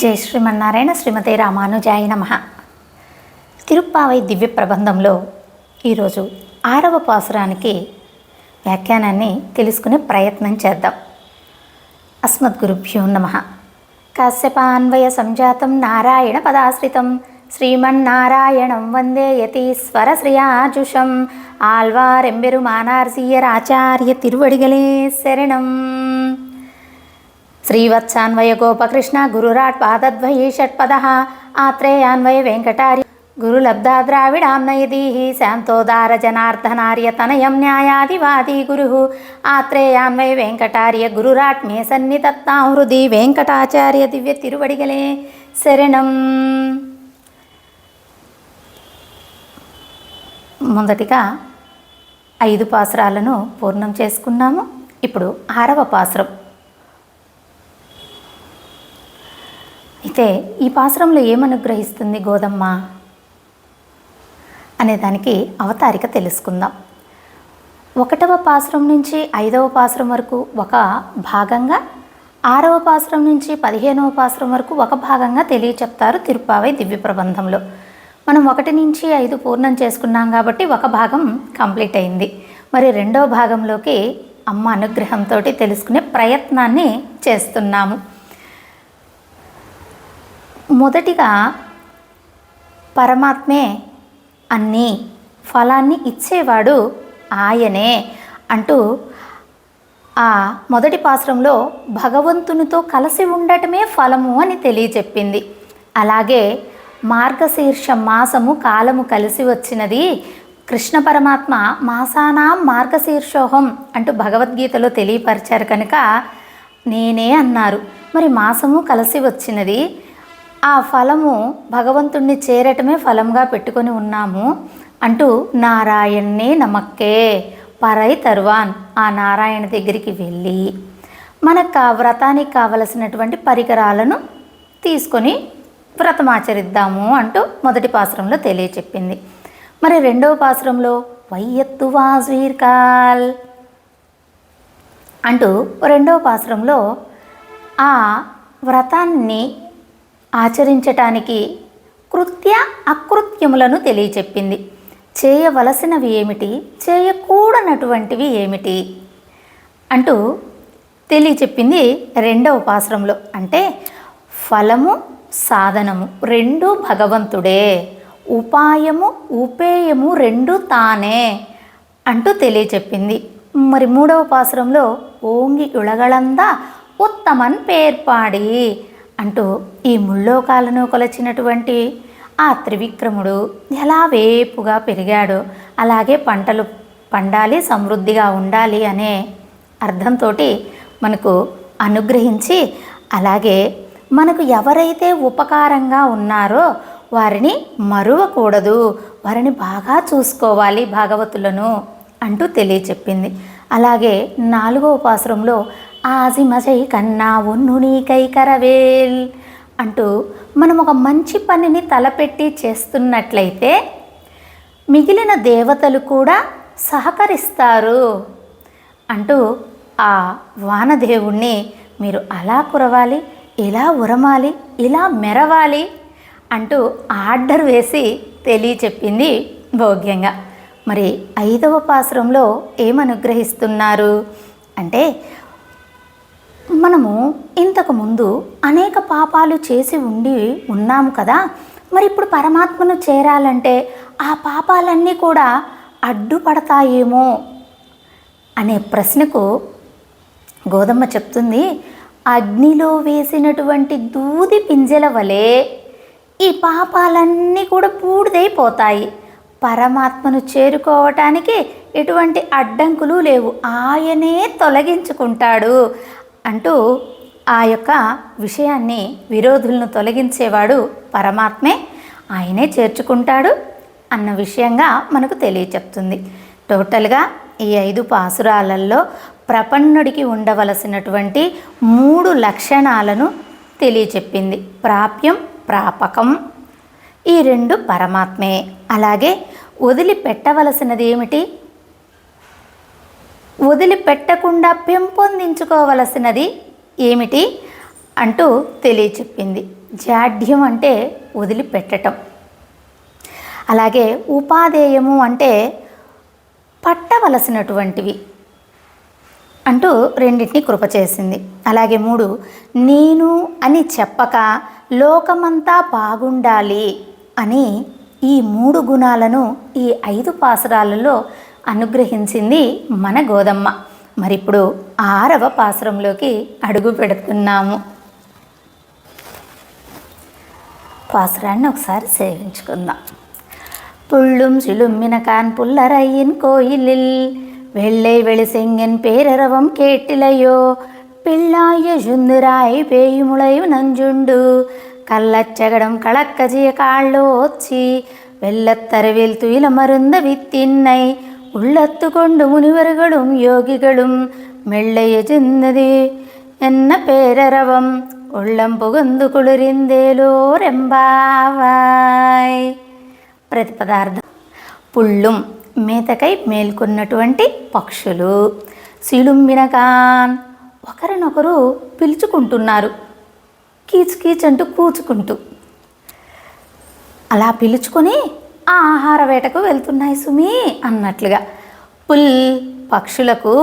జై శ్రీమన్నారాయణ. శ్రీమతే రామానుజాయ నమః. తిరుప్పావై దివ్య ప్రబంధంలో ఈరోజు 6వ పాసురానికి వ్యాఖ్యానాన్ని తెలుసుకునే ప్రయత్నం చేద్దాం. అస్మద్గురుభ్యో నమః. కాశ్యపాన్వయ సంజాతం నారాయణ పదాశ్రితం శ్రీమన్నారాయణం వందే యతీశ్వర శ్రియాజుషం ఆళ్వారెంబెరుమానార్సీయరాచార్య తిరువడిగలే శరణం. శ్రీవత్సాన్వయ గోపకృష్ణ గురురాట్ పాదద్వయీ షట్పద ఆత్రేయాన్వయ వెంకటార్య గురులబ్ధా ద్రావిడాంనయదీహి శాంతోదార జనార్దనార్య తనయం న్యాయాదివాది గురు ఆత్రేయాన్వయ వెంకటార్య గురురాట్ మే సన్నిధత్తాం హృది వెంకటాచార్య దివ్య తిరువడిగలే శరణం. మొదటిగా 5 పాసురాలను పూర్ణం చేసుకున్నాము. ఇప్పుడు 6వ పాసురం. అయితే ఈ పాసురంలో ఏమనుగ్రహిస్తుంది గోదమ్మ అనేదానికి అవతారిక తెలుసుకుందాం. 1వ పాసురం నుంచి 5వ పాసురం వరకు ఒక భాగంగా, 6వ పాసురం నుంచి 15వ పాసురం వరకు ఒక భాగంగా తెలియచెప్తారు తిరుప్పావై దివ్య ప్రబంధంలో. మనం 1 నుంచి 5 పూర్ణం చేసుకున్నాం కాబట్టి ఒక భాగం కంప్లీట్ అయింది. మరి 2వ భాగంలోకి అమ్మ అనుగ్రహంతో తెలుసుకునే ప్రయత్నాన్ని చేస్తున్నాము. మొదటిగా పరమాత్మే అన్ని ఫలాన్ని ఇచ్చేవాడు ఆయనే అంటూ ఆ మొదటి పాసురంలో భగవంతునితో కలిసి ఉండటమే ఫలము అని తెలియచెప్పింది. అలాగే మార్గశీర్ష మాసము కాలము కలిసి వచ్చినది. కృష్ణ పరమాత్మ మాసానాం మార్గశీర్షోహం అంటూ భగవద్గీతలో తెలియపరిచారు కనుక నేనే అన్నారు. మరి మాసము కలిసి వచ్చినది, ఆ ఫలము భగవంతుణ్ణి చేరటమే ఫలంగా పెట్టుకొని ఉన్నాము అంటూ నారాయణ్ణే నమక్కే పరై తరువాన్ ఆ నారాయణ దగ్గరికి వెళ్ళి మనకు వ్రతానికి కావలసినటువంటి పరికరాలను తీసుకొని వ్రతమాచరిద్దాము అంటూ మొదటి పాసురంలో తెలియచెప్పింది. మరి 2వ పాసురంలో వైయత్తు వాజ్వీర్కాల్ అంటూ 2వ పాసురంలో ఆ వ్రతాన్ని ఆచరించటానికి కృత్య అకృత్యములను తెలియచెప్పింది. చేయవలసినవి ఏమిటి, చేయకూడనటువంటివి ఏమిటి అంటూ తెలియచెప్పింది 2వ పాసురంలో. అంటే ఫలము సాధనము రెండూ భగవంతుడే, ఉపాయము ఉపేయము రెండూ తానే అంటూ తెలియచెప్పింది. మరి 3వ పాసురంలో ఓంగి ఉళగళందా ఉత్తమన్ పేర్పాడి అంటూ ఈ ముల్లోకాలను కొలచినటువంటి ఆ త్రివిక్రముడు ఎలా వేపుగా పెరిగాడో అలాగే పంటలు పండాలి, సమృద్ధిగా ఉండాలి అనే అర్థంతో మనకు అనుగ్రహించి, అలాగే మనకు ఎవరైతే ఉపకారంగా ఉన్నారో వారిని మరువకూడదు, వారిని బాగా చూసుకోవాలి భాగవతులను అంటూ తెలియచెప్పింది. అలాగే 4వ పాసురంలో ఆజిమజై కన్నా ఒన్ను నీకై కరవేల్ అంటూ మనం ఒక మంచి పనిని తలపెట్టి చేస్తున్నట్లయితే మిగిలిన దేవతలు కూడా సహకరిస్తారు అంటూ ఆ వానదేవుణ్ణి మీరు అలా కురవాలి, ఇలా ఉరమాలి, ఇలా మెరవాలి అంటూ ఆర్డర్ వేసి తెలియచెప్పింది భోగ్యంగా. మరి 5వ పాసురంలో ఏమనుగ్రహిస్తున్నారు అంటే, మనము ఇంతకుముందు అనేక పాపాలు చేసి ఉన్నాము కదా, మరి ఇప్పుడు పరమాత్మను చేరాలంటే ఆ పాపాలన్నీ కూడా అడ్డుపడతాయేమో అనే ప్రశ్నకు గోదమ్మ చెప్తుంది, అగ్నిలో వేసినటువంటి దూది పింజల వలె ఈ పాపాలన్నీ కూడా బూడిదైపోతాయి. పరమాత్మను చేరుకోవటానికి ఎటువంటి అడ్డంకులు లేవు, ఆయనే తొలగించుకుంటాడు అంటూ ఆ యొక్క విషయాన్ని, విరోధులను తొలగించేవాడు పరమాత్మే, ఆయనే చేర్చుకుంటాడు అన్న విషయంగా మనకు తెలియచెప్తుంది. టోటల్గా ఈ 5 పాసురాలలో ప్రపన్నుడికి ఉండవలసినటువంటి 3 లక్షణాలను తెలియచెప్పింది. ప్రాప్యం, ప్రాపకం ఈ 2 పరమాత్మే. అలాగే వదిలిపెట్టవలసినది ఏమిటి, వదిలిపెట్టకుండా పెంపొందించుకోవలసినది ఏమిటి అంటూ తెలియచెప్పింది. జాడ్యం అంటే వదిలిపెట్టటం. అలాగే ఉపాదేయము అంటే పట్టవలసినటువంటివి అంటూ రెండింటిని కృప చేసింది. అలాగే 3 నేను అని చెప్పక లోకమంతా బాగుండాలి అని ఈ 3 గుణాలను ఈ 5 పాసురాలలో అనుగ్రహించింది మన గోదమ్మ. మరి ఇప్పుడు 6వ పాసురంలోకి అడుగు పెడుతున్నాము. పాసురాన్ని ఒకసారి సేవించుకుందాం. புள்ளும் சிலும்மினகான் புல்லரையின் கோயிலில் வெள்ளை வெளிசெங்கன் பேரரவம் கேட்டிலையோ பிள்ளாய சுந்துராய் பேயுமுளை நஞ்சுண்டு கள்ளச்சகடம் களக்கஜிய காள்ளோ ஒச்சி வெள்ளத்தரவில் துயில மருந்த வித்தின்னை உள்ளத்து கொண்டு முனிவர்களும் யோகிகளும் மெல்லைய சிந்தது என்ன பேரரவம் உள்ளம் புகுந்து కుళిరిందేలోరెంబావాయ్. ప్రతిపదార్థం పుళ్ళుం మేతకై మేల్కొన్నటువంటి పక్షులు, సిలుంబినకాన్ ఒకరినొకరు పిలుచుకుంటున్నారు, కీచు కీచు అంటూ కూచుకుంటూ. అలా పిలుచుకొని ఆ ఆహార వేటకు వెళ్తున్నాయి సుమి అన్నట్లుగా. పుల్ పక్షులకు,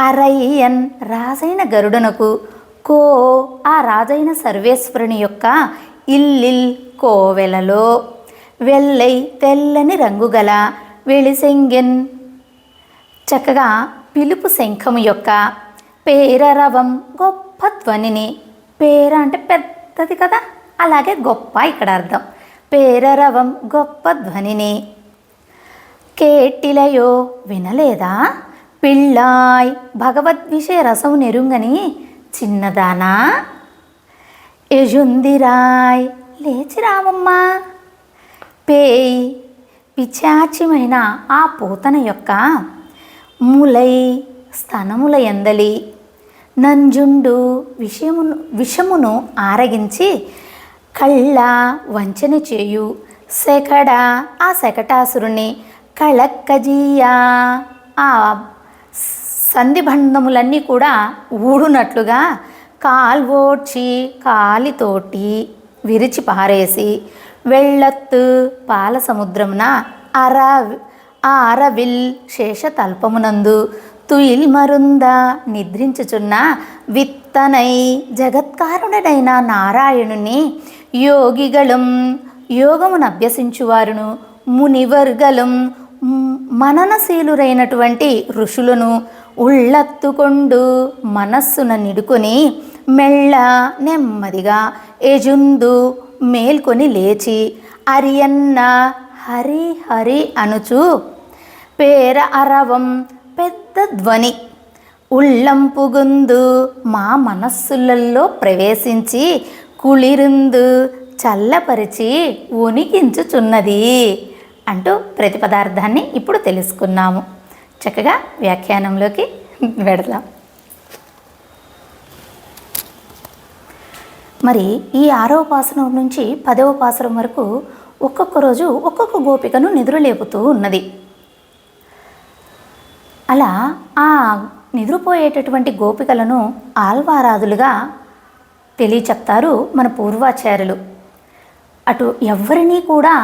అరయ్యన్ రాజైన గరుడనకు, కో ఆ రాజైన సర్వేశ్వరుని యొక్క ఇల్లిల్ కోవెలలో, వెల్లై తెల్లని రంగు గల వెళిసెంగెన్ చక్కగా పిలుపు శంఖము యొక్క, పేరరవం గొప్ప ధ్వనిని, పేర అంటే పెద్దది కదా, అలాగే గొప్ప ఇక్కడ అర్థం, పేరరవం గొప్ప ధ్వనిని, కేటిలయో వినలేదా, పిళ్ళాయ్ భగవద్విషయ రసం నెరుంగని చిన్నదానా, యజుందిరాయ్ లేచి రావమ్మా, పేయ్ పిచాచిమైన ఆ పూతన యొక్క, ములై స్తనముల ఎందలి, నంజుండు విషమును ఆరగించి, కళ్ళ వంచన చేయు శకడ ఆ శకటాసురుని, కళక్కజీయా ఆ సంధిబంధములన్నీ కూడా ఊడునట్లుగా, కాల్వోడ్చి కాలితోటి విరిచి పారేసి, వెళ్ళత్తు పాల సముద్రమున అరవిల్ శేషతల్పమునందు తుయిల్ మరుంద నిద్రించుచున్న విత్తనై జగత్కారుడైన నారాయణుని, యోగిగళం యోగమును అభ్యసించువారును, మునివర్గలం మననశీలురైనటువంటి ఋషులను, ఉళ్ళత్తుకొండు మనస్సున నిడుకొని, మెళ్ళ నెమ్మదిగా ఎజుందు మేల్కొని లేచి, అరియన్న హరి హరి అనుచు, పేర అరవం పెద్ద ధ్వని, ఉళ్ళంపుగుందు మా మనస్సులలో ప్రవేశించి, కుళిరుందు చల్లపరిచి ఉనికించుచున్నది అంటూ ప్రతిపదార్థాన్ని ఇప్పుడు తెలుసుకున్నాము. చక్కగా వ్యాఖ్యానంలోకి వెడదాం. మరి ఈ 6వ పాసురం నుంచి 10వ పాసురం వరకు ఒక్కొక్క రోజు ఒక్కొక్క గోపికను నిద్రలేపుతూ ఉన్నది. అలా ఆ నిద్రపోయేటటువంటి గోపికలను ఆల్వారాదులుగా తెలియచెప్తారు మన పూర్వాచార్యులు. అటు ఎవరినీ కూడా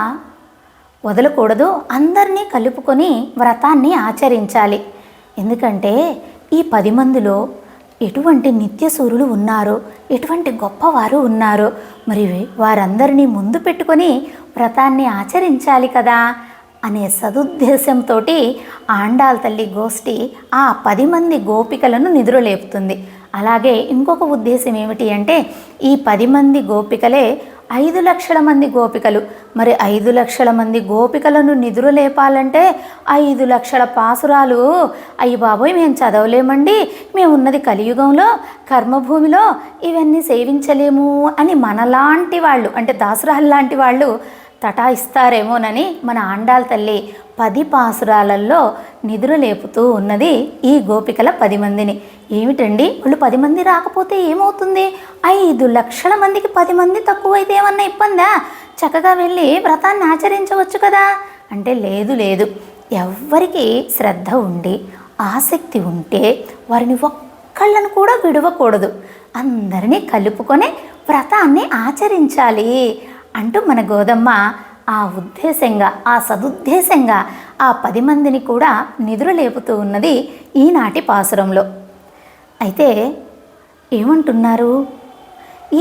వదలకూడదు, అందరినీ కలుపుకొని వ్రతాన్ని ఆచరించాలి. ఎందుకంటే ఈ 10 మందిలో ఎటువంటి నిత్యసూరులు ఉన్నారో, ఎటువంటి గొప్పవారు ఉన్నారో, మరి వారందరినీ ముందు పెట్టుకొని వ్రతాన్ని ఆచరించాలి కదా అనే సదుద్దేశంతో ఆండాళ్ తల్లి గోష్ఠి ఆ 10 మంది గోపికలను నిద్రలేపుతుంది. అలాగే ఇంకొక ఉద్దేశం ఏమిటి అంటే, ఈ 10 మంది గోపికలే 5 లక్షల మంది గోపికలు. మరి 5 లక్షల మంది గోపికలను నిద్రలేపాలంటే 5 లక్షల పాసురాలు అయ్యి బాబోయ్ మేము చదవలేమండి, మేము ఉన్నది కలియుగంలో కర్మభూమిలో, ఇవన్నీ సేవించలేము అని మనలాంటి వాళ్ళు అంటే దాసురాలు లాంటి వాళ్ళు తటాయిస్తారేమోనని మన ఆండాళ్ తల్లి 10 పాసురాలలో నిద్రలేపుతూ ఉన్నది ఈ గోపికల 10 మందిని. ఏమిటండి వాళ్ళు 10 మంది రాకపోతే ఏమవుతుంది? 5 లక్షల మందికి 10 మంది తక్కువైతే ఏమన్నా ఇబ్బందా? చక్కగా వెళ్ళి వ్రతాన్ని ఆచరించవచ్చు కదా అంటే లేదు, ఎవ్వరికి శ్రద్ధ ఉండి ఆసక్తి ఉంటే వారిని ఒక్కళ్ళను కూడా విడవకూడదు, అందరినీ కలుపుకొని వ్రతాన్ని ఆచరించాలి అంటూ మన గోదమ్మ ఆ ఉద్దేశంగా, ఆ సదుద్దేశంగా ఆ 10 మందిని కూడా నిద్రలేపుతూ ఉన్నది ఈనాటి పాసురంలో. అయితే ఏమంటున్నారు?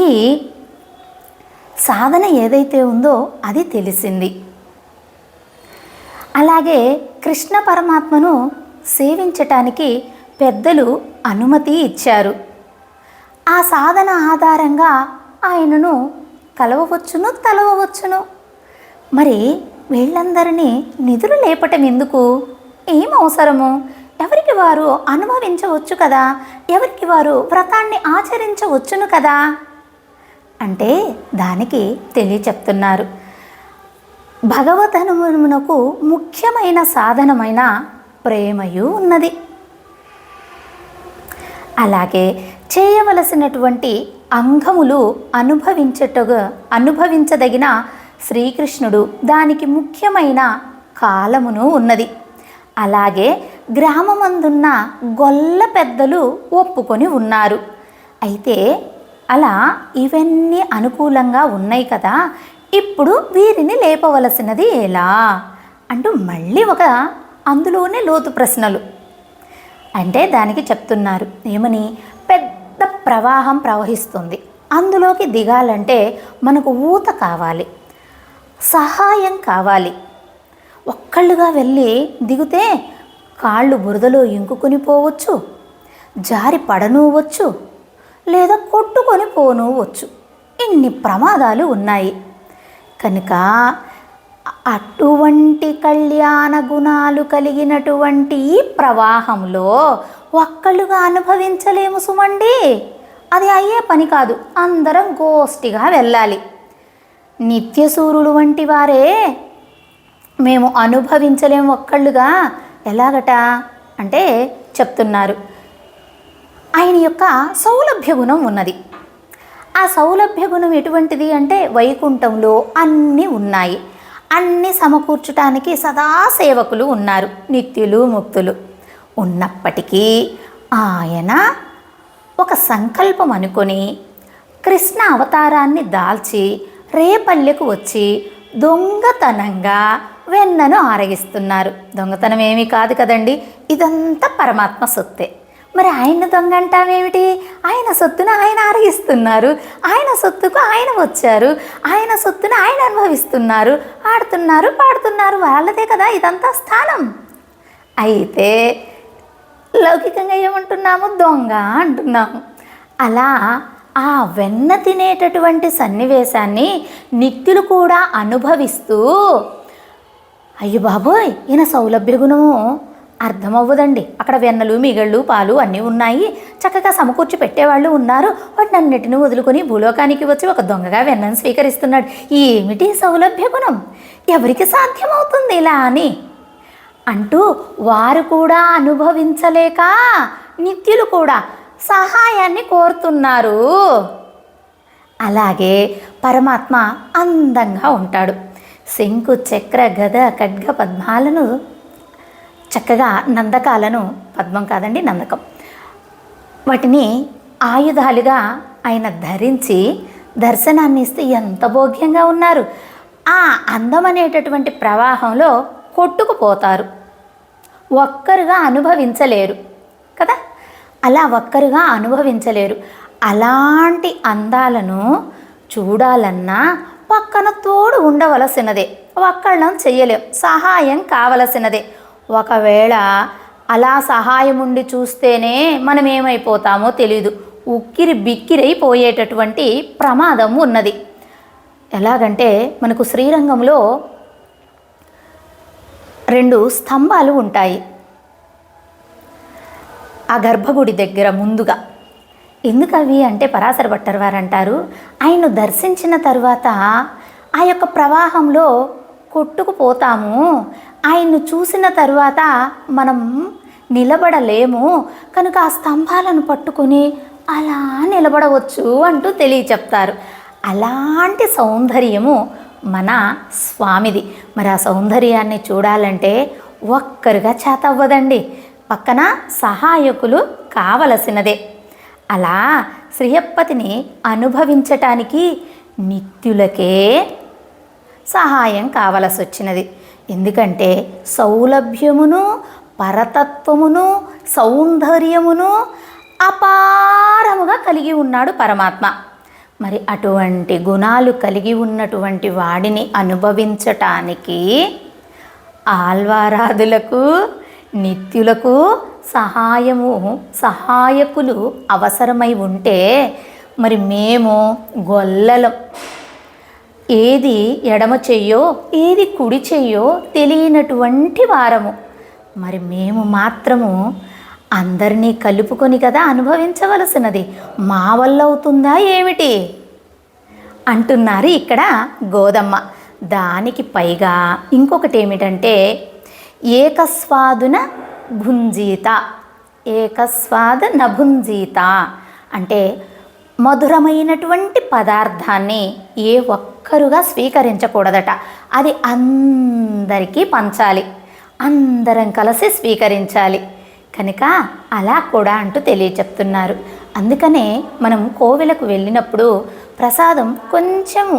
ఈ సాధన ఏదైతే ఉందో అది తెలిసింది. అలాగే కృష్ణ పరమాత్మను సేవించటానికి పెద్దలు అనుమతి ఇచ్చారు. ఆ సాధన ఆధారంగా ఆయనను కలవవచ్చును, తలవవచ్చును. మరి వీళ్ళందరినీ నిధులు లేపటం ఎందుకు? ఏం అవసరము? ఎవరికి వారు అనుభవించవచ్చు కదా, ఎవరికి వారు వ్రతాన్ని ఆచరించవచ్చును కదా అంటే దానికి తెలియచెప్తున్నారు. భగవదనుమునకు ముఖ్యమైన సాధనమైన ప్రేమయు ఉన్నది. అలాగే చేయవలసినటువంటి అంగములు అనుభవించదగిన శ్రీకృష్ణుడు దానికి ముఖ్యమైన కాలమును ఉన్నది. అలాగే గ్రామమందున్న గొల్ల పెద్దలు ఒప్పుకొని ఉన్నారు. అయితే అలా ఇవన్నీ అనుకూలంగా ఉన్నాయి కదా, ఇప్పుడు వీరిని లేపవలసినది ఎలా అంటూ మళ్ళీ ఒక అందులోనే లోతు ప్రశ్నలు. అంటే దానికి చెప్తున్నారు ఏమని? పెద్ద ప్రవాహం ప్రవహిస్తుంది, అందులోకి దిగాలంటే మనకు ఊత కావాలి, సహాయం కావాలి. ఒక్కళ్ళుగా వెళ్ళి దిగితే కాళ్ళు బురదలో ఇంకుకొని పోవచ్చు, జారి పడనూవచ్చు, లేదా కొట్టుకొని పోనూవచ్చు. ఇన్ని ప్రమాదాలు ఉన్నాయి. కనుక అటువంటి కళ్యాణ గుణాలు కలిగినటువంటి ఈ ప్రవాహంలో ఒక్కళ్ళుగా అనుభవించలేము సుమండి. అది అయ్యే పని కాదు. అందరం గోష్ఠిగా వెళ్ళాలి. నిత్యసూరులు వంటి వారే మేము అనుభవించలేము ఒక్కళ్ళుగా. ఎలాగట అంటే చెప్తున్నారు. ఆయన యొక్క సౌలభ్య గుణం ఉన్నది. ఆ సౌలభ్య గుణం ఎటువంటిది అంటే వైకుంఠంలో అన్నీ ఉన్నాయి. అన్నీ సమకూర్చడానికి సదా సేవకులు ఉన్నారు, నిత్యులు ముక్తులు. ఉన్నప్పటికీ ఆయన ఒక సంకల్పం అనుకొని కృష్ణ అవతారాన్ని దాల్చి రేపల్లెకు వచ్చి దొంగతనంగా వెన్నను ఆరగిస్తున్నారు. దొంగతనం ఏమీ కాదు కదండి, ఇదంతా పరమాత్మ సొత్తే. మరి ఆయన దొంగ అంటామేమిటి? ఆయన సొత్తును ఆయన ఆరగిస్తున్నారు, ఆయన సొత్తుకు ఆయన వచ్చారు, ఆయన సొత్తును ఆయన అనుభవిస్తున్నారు, ఆడుతున్నారు, పాడుతున్నారు. వాళ్ళదే కదా ఇదంతా స్థానం. అయితే లౌకికంగా ఏమంటున్నాము? దొంగ అంటున్నాము. అలా ఆ వెన్న తినేటటువంటి సన్నివేశాన్ని నిత్యులు కూడా అనుభవిస్తూ అయ్యో బాబోయ్ ఈయన సౌలభ్య గుణము అర్థమవ్వదండి, అక్కడ వెన్నలు మిగళ్ళు పాలు అన్నీ ఉన్నాయి, చక్కగా సమకూర్చి పెట్టేవాళ్ళు ఉన్నారు, వాటిని అన్నిటిని వదులుకొని భూలోకానికి వచ్చి ఒక దొంగగా వెన్నను స్వీకరిస్తున్నాడు. ఏమిటి సౌలభ్య గుణం? ఎవరికి సాధ్యమవుతుంది ఇలా అని అంటూ వారు కూడా అనుభవించలేక నిత్యులు కూడా సహాయాన్ని కోరుతున్నారు. అలాగే పరమాత్మ అందంగా ఉంటాడు. శంకు చక్ర గద ఖడ్గ పద్మాలను చక్కగా నందకాలను, పద్మం కాదండి నందకం, వాటిని ఆయుధాలుగా ఆయన ధరించి దర్శనాన్ని ఇస్తే ఎంత భోగ్యంగా ఉన్నారు. ఆ అందం అనేటటువంటి ప్రవాహంలో కొట్టుకుపోతారు, ఒక్కరుగా అనుభవించలేరు కదా. అలా ఒక్కరుగా అనుభవించలేరు. అలాంటి అందాలను చూడాలన్నా పక్కన తోడు ఉండవలసినదే, ఒక్కళ్ళం చెయ్యలేం, సహాయం కావలసినదే. ఒకవేళ అలా సహాయం ఉండి చూస్తేనే మనం ఏమైపోతామో తెలీదు, ఉక్కిరి బిక్కిరైపోయేటటువంటి ప్రమాదం ఉన్నది. ఎలాగంటే మనకు శ్రీరంగంలో 2 స్తంభాలు ఉంటాయి ఆ గర్భగుడి దగ్గర ముందుగా. ఎందుకు అవి అంటే పరాశర భట్టర్ వారు అంటారు, ఆయన్ను దర్శించిన తర్వాత ఆ యొక్క ప్రవాహంలో కొట్టుకుపోతాము, ఆయన్ను చూసిన తర్వాత మనం నిలబడలేము, కనుక ఆ స్తంభాలను పట్టుకొని అలా నిలబడవచ్చు అంటూ తెలియచెప్తారు. అలాంటి సౌందర్యము మన స్వామిది. మరి ఆ సౌందర్యాన్ని చూడాలంటే ఒక్కరుగా చేతవ్వదండి, పక్కన సహాయకులు కావలసినదే. అలా శ్రీయప్పతిని అనుభవించటానికి నిత్యులకే సహాయం కావలసి వచ్చినది. ఎందుకంటే సౌలభ్యమును, పరతత్వమును, సౌందర్యమును అపారముగా కలిగి ఉన్నాడు పరమాత్మ. మరి అటువంటి గుణాలు కలిగి ఉన్నటువంటి వాడిని అనుభవించటానికి ఆల్వారాదులకు, నిత్యులకు సహాయకులు అవసరమై ఉంటే మరి మేము గొల్లలం, ఏది ఎడమ చెయ్యో ఏది కుడి చెయ్యో తెలియనటువంటి వారము. మరి మేము మాత్రము అందరినీ కలుపుకొని కదా అనుభవించవలసినది, మా వల్ల అవుతుందా ఏమిటి అంటున్నారు ఇక్కడ గోదమ్మ. దానికి పైగా ఇంకొకటి ఏమిటంటే ఏకస్వాదున భుంజీత, ఏకస్వాద నభుంజీత అంటే మధురమైనటువంటి పదార్థాన్ని ఏ ఒక్కరుగా స్వీకరించకూడదట. అది అందరికీ పంచాలి, అందరం కలిసి స్వీకరించాలి. కనుక అలా కూడా అంటూ తెలియచెప్తున్నారు. అందుకనే మనం కోవెలకు వెళ్ళినప్పుడు ప్రసాదం కొంచెము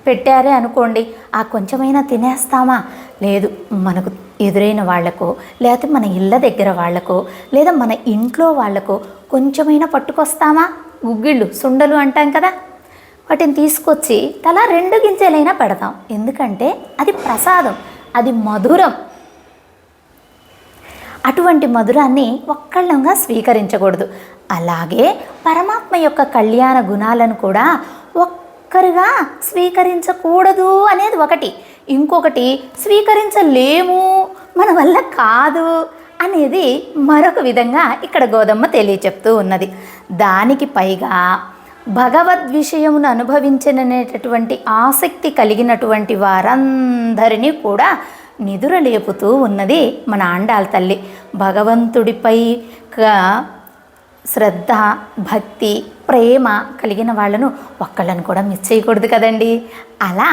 పెట్టారే అనుకోండి, ఆ కొంచెమైనా తినేస్తామా? లేదు, మనకు ఎదురైన వాళ్లకు, లేకపోతే మన ఇళ్ళ దగ్గర వాళ్లకు, లేదా మన ఇంట్లో వాళ్లకు కొంచెమైనా పట్టుకొస్తామా? గుగ్గిళ్ళు, సుండలు అంటాం కదా, వాటిని తీసుకొచ్చి తలా 2 గింజలైనా పెడతాం. ఎందుకంటే అది ప్రసాదం, అది మధురం. అటువంటి మధురాన్ని ఒక్కళ్ళంగా స్వీకరించకూడదు. అలాగే పరమాత్మ యొక్క కళ్యాణ గుణాలను కూడా ఒక్కరుగా స్వీకరించకూడదు అనేది ఒకటి. ఇంకొకటి స్వీకరించలేము, మన వల్ల కాదు అనేది మరొక విధంగా ఇక్కడ గోదమ్మ తెలియచెప్తూ ఉన్నది. దానికి పైగా భగవద్విషయమును అనుభవించననేటటువంటి ఆసక్తి కలిగినటువంటి వారందరినీ కూడా నిదురలేపుతూ ఉన్నది మన ఆండాళ్ళ తల్లి. భగవంతుడిపై శ్రద్ధ, భక్తి, ప్రేమ కలిగిన వాళ్ళను ఒక్కళ్ళని కూడా మిస్ చేయకూడదు కదండి. అలా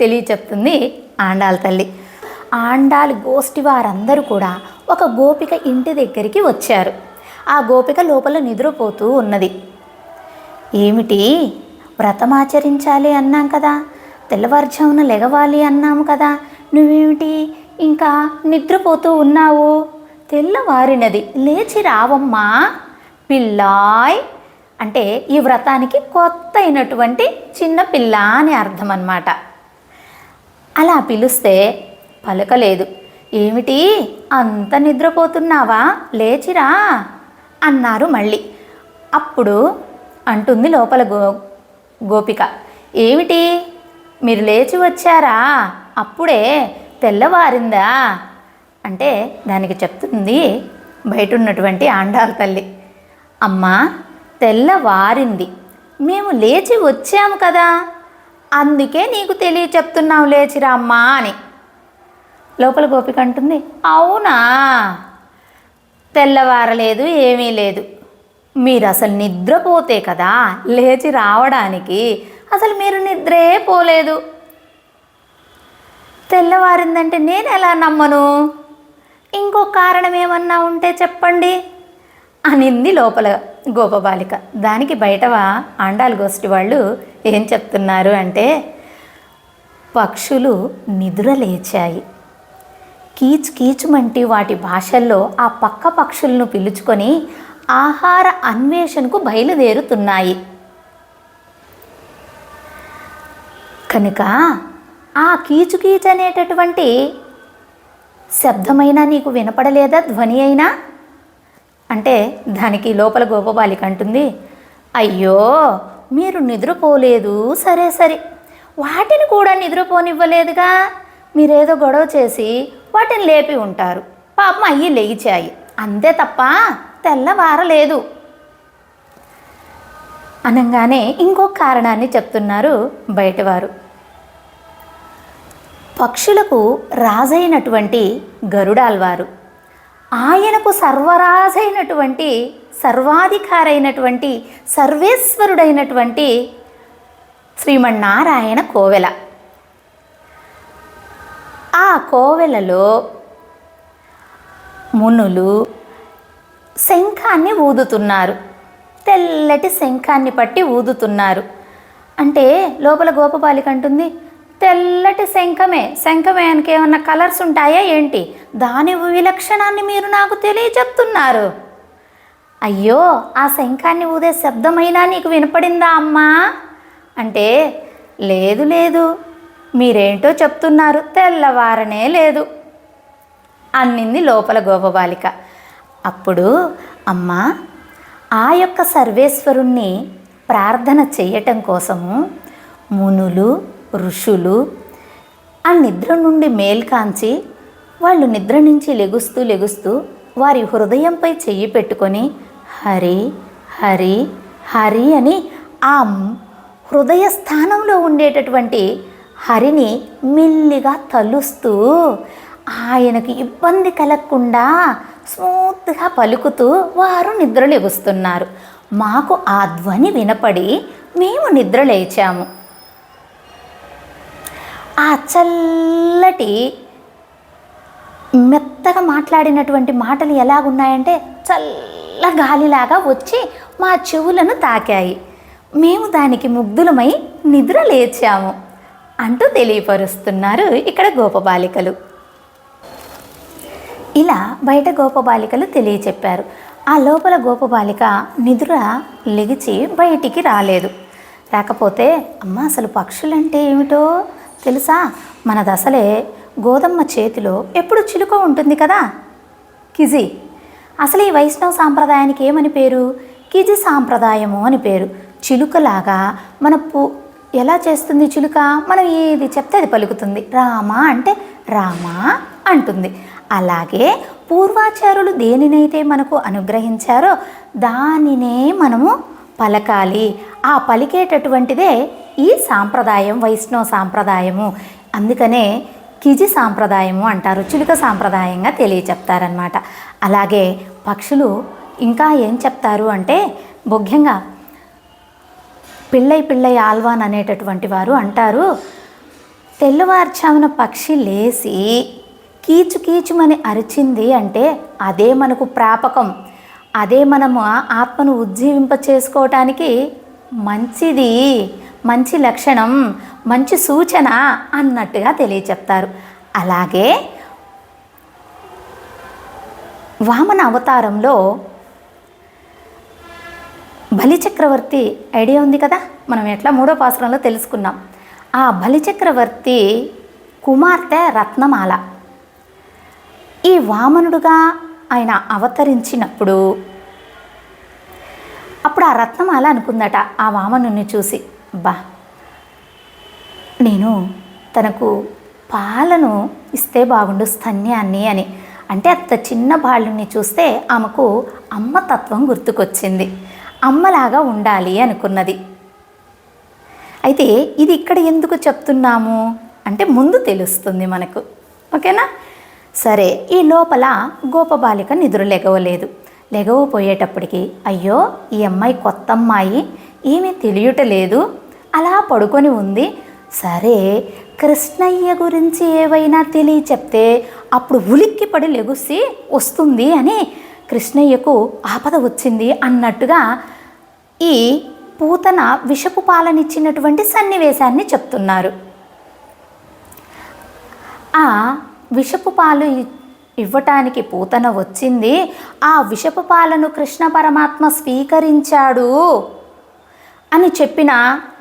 తెలియచెప్తుంది ఆండాళ్ళ తల్లి. ఆండాలి గోష్ఠి వారందరూ కూడా ఒక గోపిక ఇంటి దగ్గరికి వచ్చారు. ఆ గోపిక లోపల నిద్రపోతూ ఉన్నది. ఏమిటి, వ్రతమాచరించాలి అన్నాం కదా, తెల్లవారుజామున లెగవాలి అన్నాము కదా, నువ్వేమిటి ఇంకా నిద్రపోతూ ఉన్నావు? తెల్లవారినది, లేచి రావమ్మా పిల్లాయ్ అంటే ఈ వ్రతానికి కొత్త అయినటువంటి చిన్న పిల్ల అని అర్థం అన్నమాట. అలా పిలుస్తే పలకలేదు. ఏమిటి అంత నిద్రపోతున్నావా, లేచిరా అన్నారు మళ్ళీ. అప్పుడు అంటుంది లోపల గోపిక, ఏమిటి మీరు లేచి వచ్చారా, అప్పుడే తెల్లవారిందా అంటే దానికి చెప్తుంది బయట ఉన్నటువంటి ఆండాళ్ళ తల్లి, అమ్మా తెల్లవారింది, మేము లేచి వచ్చాము కదా, అందుకే నీకు చెప్తున్నావు లేచిరా అమ్మా అని. లోపల గోపిక అంటుంది, అవునా, తెల్లవారలేదు, ఏమీ లేదు, మీరు అసలు నిద్రపోతే కదా లేచి రావడానికి, అసలు మీరు నిద్రే పోలేదు, తెల్లవారిందంటే నేను ఎలా నమ్మను, ఇంకో కారణం ఏమన్నా ఉంటే చెప్పండి అనింది లోపల గోపబాలిక. దానికి బయటవా ఆండాళ్ళ గోష్ఠి వాళ్ళు ఏం చెప్తున్నారు అంటే, పక్షులు నిద్ర లేచాయి, కీచు కీచుమంటి వాటి భాషల్లో ఆ పక్క పక్షులను పిలుచుకొని ఆహార అన్వేషణకు బయలుదేరుతున్నాయి. కనుక ఆ కీచు కీచు అనేటటువంటి శబ్దమైనా నీకు వినపడలేదా, ధ్వని అయినా అంటే దానికి లోపల గోపబాలిక అంటుంది, అయ్యో మీరు నిద్రపోలేదు, సరే సరే, వాటిని కూడా నిద్రపోనివ్వలేదుగా, మీరేదో గొడవ చేసి వాటిని లేపి ఉంటారు, పాపం అయ్యి లేచాయి, అంతే తప్ప తెల్లవారలేదు అనగానే ఇంకో కారణాన్ని చెప్తున్నారు బయటవారు. పక్షులకు రాజైనటువంటి గరుడాల్వారు, ఆయనకు సర్వరాజైనటువంటి సర్వాధికారైనటువంటి సర్వేశ్వరుడైనటువంటి శ్రీమన్నారాయణ కోవెల. ఆ కోవెలలో మునులు శంఖాన్ని ఊదుతున్నారు. తెల్లటి శంఖాన్ని పట్టి ఊదుతున్నారు. అంటే లోపల గోపబాలిక అంటుంది, తెల్లటి శంఖమే అని ఏమన్నా కలర్స్ ఉంటాయా ఏంటి? దాని విలక్షణాన్ని మీరు నాకు తెలియచెప్తున్నారు. అయ్యో, ఆ శంఖాన్ని ఊదే శబ్దమైనా నీకు వినపడిందా అమ్మా అంటే, లేదు మీరేంటో చెప్తున్నారు, తెల్లవారనే లేదు అన్నింది లోపల గోపబాలిక. అప్పుడు అమ్మా, ఆ యొక్క సర్వేశ్వరుణ్ణి ప్రార్థన చెయ్యటం కోసము మునులు ఋషులు ఆ నిద్ర నుండి మేల్కాంచి వాళ్ళు నిద్ర నుంచి లెగుస్తూ వారి హృదయంపై చెయ్యి పెట్టుకొని హరి హరి హరి అని ఆ హృదయ స్థానంలో ఉండేటటువంటి హరిని మెల్లిగా తలుస్తూ ఆయనకి ఇబ్బంది కలగకుండా స్మూత్గా పలుకుతూ వారు నిద్ర లెగుస్తున్నారు. మాకు ఆ ధ్వని వినపడి మేము నిద్ర లేచాము. ఆ చల్లటి మెత్తగా మాట్లాడినటువంటి మాటలు ఎలాగున్నాయంటే చల్ల గాలిలాగా వచ్చి మా చెవులను తాకాయి. మేము దానికి ముగ్ధులమై నిద్ర లేచాము అంటూ తెలియపరుస్తున్నారు ఇక్కడ గోపబాలికలు. ఇలా బయట గోపబాలికలు తెలియచెప్పారు. ఆ లోపల గోపబాలిక నిద్ర లెగిచి బయటికి రాలేదు. రాకపోతే అమ్మ, అసలు పక్షులంటే ఏమిటో తెలుసా? మనది అసలే గోధమ్మ చేతిలో ఎప్పుడు చిలుక ఉంటుంది కదా, కిజి. అసలు ఈ వైష్ణవ సాంప్రదాయానికి ఏమని పేరు? కిజి సాంప్రదాయము అని పేరు. చిలుకలాగా మన ఎలా చేస్తుంది చిలుక? మనం ఏది చెప్తే అది పలుకుతుంది. రామ అంటే రామ అంటుంది. అలాగే పూర్వాచారులు దేనినైతే మనకు అనుగ్రహించారో దానినే మనము పలకాలి. ఆ పలికేటటువంటిదే ఈ సాంప్రదాయం, వైష్ణవ సాంప్రదాయము. అందుకనే కిజి సాంప్రదాయము అంటారు, చిలుక సాంప్రదాయంగా తెలియచెప్తారనమాట. అలాగే పక్షులు ఇంకా ఏం చెప్తారు అంటే, ముఖ్యంగా పిళ్ళై ఆల్వాన్ అనేటటువంటి వారు అంటారు, తెల్లవారుచామున పక్షి లేచి కీచుమని అరిచింది అంటే అదే మనకు ప్రాపకం, అదే మనము ఆత్మను ఉజ్జీవింప చేసుకోవటానికి మంచిది, మంచి లక్షణం, మంచి సూచన అన్నట్టుగా తెలియచెప్తారు. అలాగే వామన అవతారంలో బలిచక్రవర్తి ఐడియా ఉంది కదా, మనం ఎట్లా 3వ పాసురంలో తెలుసుకున్నాం. ఆ బలిచక్రవర్తి కుమార్తె రత్నమాల. ఈ వామనుడుగా ఆయన అవతరించినప్పుడు అప్పుడు ఆ రత్నమాల అనుకుందట ఆ వామనుని చూసి, బా, నేను తనకు పాలను ఇస్తే బాగుండు, స్తన్యాన్ని అని. అంటే అంత చిన్న బాలుని చూస్తే ఆమెకు అమ్మతత్వం గుర్తుకొచ్చింది, అమ్మలాగా ఉండాలి అనుకున్నది. అయితే ఇది ఇక్కడ ఎందుకు చెప్తున్నాము అంటే ముందు తెలుస్తుంది మనకు, ఓకేనా? సరే, ఈ లోపల గోపబాలిక నిద్ర లెగవపోయేటప్పటికి అయ్యో, ఈ అమ్మాయి కొత్త అమ్మాయి, ఏమీ తెలియటలేదు, అలా పడుకొని ఉంది. సరే, కృష్ణయ్య గురించి ఏవైనా తెలియచెప్తే అప్పుడు ఉలిక్కిపడి లెగుసి వస్తుంది అని కృష్ణయ్యకు ఆపద వచ్చింది అన్నట్టుగా ఈ పూతన విషపు పాలనిచ్చినటువంటి సన్నివేశాన్ని చెప్తున్నారు. ఆ విషపు పాలు ఇవ్వటానికి పూతన వచ్చింది, ఆ విషపు పాలను కృష్ణ పరమాత్మ స్వీకరించాడు అని చెప్పిన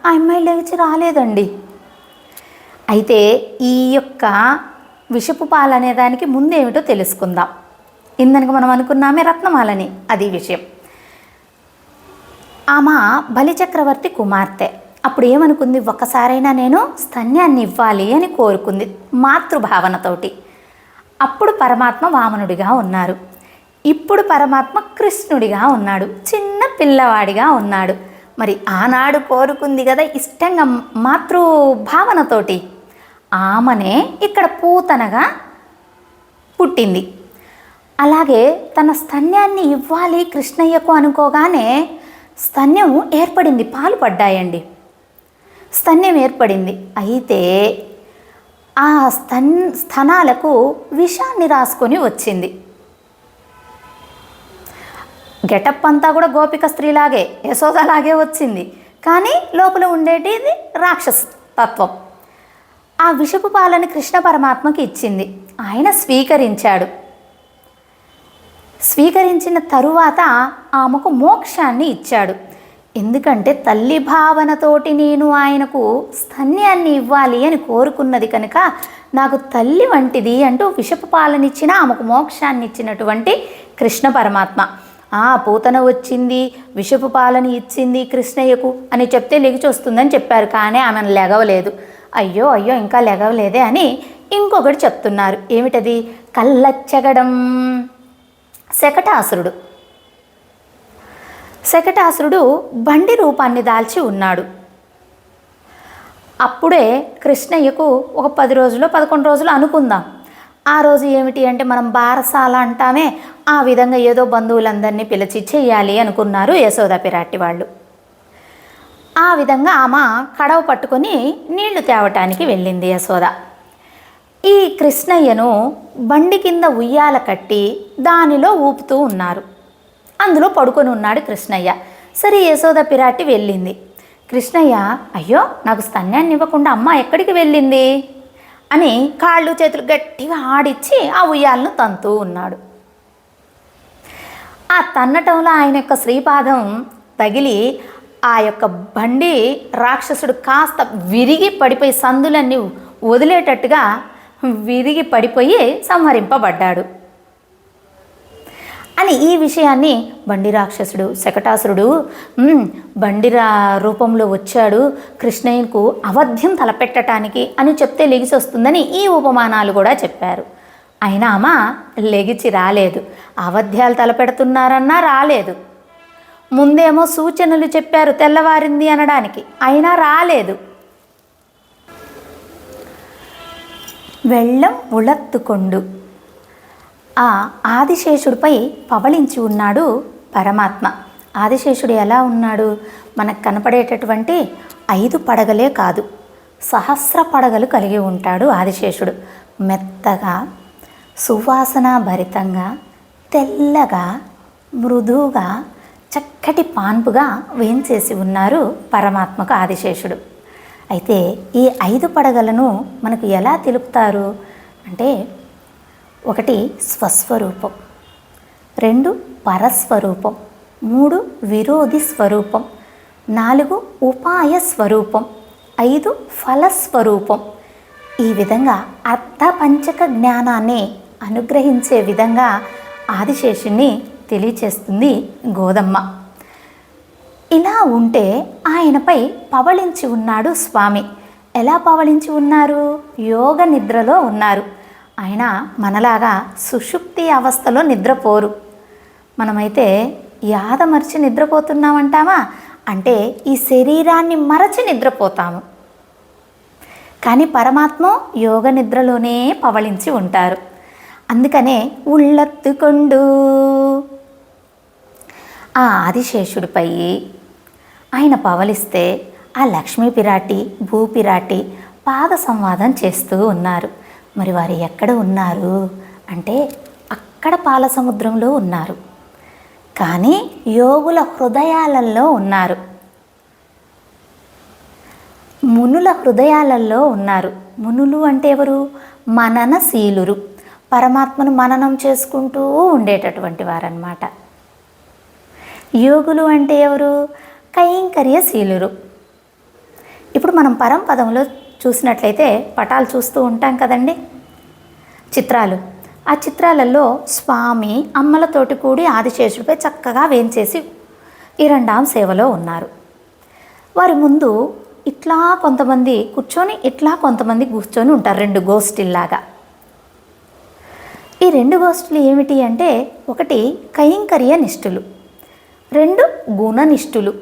ఆ అమ్మాయి లేచి రాలేదండి. అయితే ఈ యొక్క విషపు పాలు అనే దానికి ముందేమిటో తెలుసుకుందాం. ఇందనక మనం అనుకున్నామే రత్నమాలని, అది విషయం. ఆమె బలిచక్రవర్తి కుమార్తె. అప్పుడు ఏమనుకుంది, ఒక్కసారైనా నేను స్తన్యాన్ని ఇవ్వాలి అని కోరుకుంది మాతృభావనతోటి. అప్పుడు పరమాత్మ వామనుడిగా ఉన్నారు, ఇప్పుడు పరమాత్మ కృష్ణుడిగా ఉన్నాడు, చిన్న పిల్లవాడిగా ఉన్నాడు. మరి ఆనాడు కోరుకుంది కదా ఇష్టంగా మాతృభావనతోటి, ఆమెనే ఇక్కడ పూతనగా పుట్టింది. అలాగే తన స్తన్యాన్ని ఇవ్వాలి కృష్ణయ్యకు అనుకోగానే స్తన్యం ఏర్పడింది, పాలు పడ్డాయండి, స్తన్యం ఏర్పడింది. అయితే ఆ స్తనాలకు విషాన్ని రాసుకొని వచ్చింది. గెటప్ అంతా కూడా గోపిక స్త్రీలాగే, యశోదలాగే వచ్చింది. కానీ లోపల ఉండేటిది రాక్షస తత్వం. ఆ విషపు పాలని కృష్ణ పరమాత్మకి ఇచ్చింది. ఆయన స్వీకరించాడు. స్వీకరించిన తరువాత ఆమెకు మోక్షాన్ని ఇచ్చాడు. ఎందుకంటే తల్లి భావనతోటి నేను ఆయనకు స్తన్యాన్ని ఇవ్వాలి అని కోరుకున్నది కనుక నాకు తల్లి వంటిది అంటూ విషపు పాలనిచ్చిన ఆమెకు మోక్షాన్ని ఇచ్చినటువంటి కృష్ణ పరమాత్మ. పూతన వచ్చింది, విషపు పాలని ఇచ్చింది కృష్ణయ్యకు అని చెప్తే లెగిచి వస్తుందని చెప్పారు. కానీ ఆమెను లెగవలేదు. అయ్యో అయ్యో ఇంకా లెగవలేదే అని ఇంకొకటి చెప్తున్నారు. ఏమిటది? కళ్ళచ్చగడం. శకటాసురుడు బండి రూపాన్ని దాల్చి ఉన్నాడు. అప్పుడే కృష్ణయ్యకు ఒక 10 రోజులు 11 రోజులు అనుకుందాం. ఆ రోజు ఏమిటి అంటే మనం బారసాల అంటామే, ఆ విధంగా ఏదో బంధువులందరినీ పిలిచి చెయ్యాలి అనుకున్నారు యశోద పిరాటి వాళ్ళు. ఆ విధంగా ఆమె కడవ పట్టుకొని నీళ్లు తేవటానికి వెళ్ళింది యశోద. ఈ కృష్ణయ్యను బండి కింద ఉయ్యాల కట్టి దానిలో ఊపుతూ ఉన్నారు. అందులో పడుకొని ఉన్నాడు కృష్ణయ్య. సరే యశోద పిరాటి వెళ్ళింది. కృష్ణయ్య అయ్యో నాకు స్తన్యాన్ని ఇవ్వకుండా అమ్మ ఎక్కడికి వెళ్ళింది అని కాళ్ళు చేతులు గట్టిగా ఆడిచ్చి ఆ ఉయ్యాలను తంతూ ఉన్నాడు. ఆ తన్నటంలో ఆయన యొక్క శ్రీపాదం తగిలి ఆ యొక్క బండి రాక్షసుడు కాస్త విరిగి పడిపోయి సందులన్నీ వదిలేటట్టుగా విరిగి పడిపోయి సంహరింపబడ్డాడు అని ఈ విషయాన్ని బండి రాక్షసుడు శకటాసురుడు బండి రూపంలో వచ్చాడు కృష్ణయ్యకు అవధ్యం తలపెట్టడానికి అని చెప్తే లెగిసి వస్తుందని ఈ ఉపమానాలు కూడా చెప్పారు. అయినా ఆమె లెగిచి రాలేదు. అవధ్యాలు తలపెడుతున్నారన్నా రాలేదు. ముందేమో సూచనలు చెప్పారు తెల్లవారింది అనడానికి, అయినా రాలేదు. వెళ్ళం ఉళత్తుకొండు. ఆ ఆదిశేషుడిపై పవళించి ఉన్నాడు పరమాత్మ. ఆదిశేషుడు ఎలా ఉన్నాడు? మనకు కనపడేటటువంటి 5 పడగలే కాదు, సహస్ర పడగలు కలిగి ఉంటాడు ఆదిశేషుడు. మెత్తగా, సువాసన భరితంగా, తెల్లగా, మృదువుగా, చక్కటి పాన్పుగా వేంచేసి ఉన్నారు పరమాత్మకు ఆదిశేషుడు. అయితే ఈ 5 పడగలను మనకు ఎలా తెలుపుతారు అంటే, 1 స్వస్వరూపం, 2 పరస్వరూపం, 3 విరోధి స్వరూపం, 4 ఉపాయ స్వరూపం, 5 ఫలస్వరూపం. ఈ విధంగా అర్థపంచక జ్ఞానాన్ని అనుగ్రహించే విధంగా ఆదిశేషుని తెలియచేస్తుంది గోదమ్మ. ఇలా ఉంటే ఆయనపై పవళించి ఉన్నాడు స్వామి. ఎలా పవళించి ఉన్నారు? యోగ నిద్రలో ఉన్నారు. ఆయన మనలాగా సుషుప్తి అవస్థలో నిద్రపోరు. మనమైతే యాదమర్చి నిద్రపోతున్నామంటామా అంటే ఈ శరీరాన్ని మరచి నిద్రపోతాము. కానీ పరమాత్మ యోగ నిద్రలోనే పవళించి ఉంటారు. అందుకనే ఉళ్ళత్తుకొండు. ఆ ఆదిశేషుడిపై ఆయన పవలిస్తే ఆ లక్ష్మీ పిరాటి భూపిరాటి పాద సంవాదం చేస్తూ ఉన్నారు. మరి వారు ఎక్కడ ఉన్నారు అంటే అక్కడ పాల సముద్రంలో ఉన్నారు, కానీ యోగుల హృదయాలలో ఉన్నారు, మునుల హృదయాలలో ఉన్నారు. మునులు అంటే ఎవరు? మననశీలురు, పరమాత్మను మననం చేసుకుంటూ ఉండేటటువంటి వారన్నమాట. యోగులు అంటే ఎవరు? కైంకర్యశీలురు. ఇప్పుడు మనం పరంపదంలో చూసినట్లయితే పటాలు చూస్తూ ఉంటాం కదండి, చిత్రాలు. ఆ చిత్రాలలో స్వామి అమ్మలతోటి కూడి ఆదిశేషుడిపై చక్కగా వేంచేసి ఇరండాం సేవలో ఉన్నారు. వారి ముందు ఇట్లా కొంతమంది కూర్చొని, ఇట్లా కొంతమంది కూర్చొని ఉంటారు, 2 గోష్ఠిల్లాగా. ఈ 2 గోష్ఠులు ఏమిటి అంటే, 1 కైంకర్య నిష్ఠులు, 2 గుణనిష్ఠులు.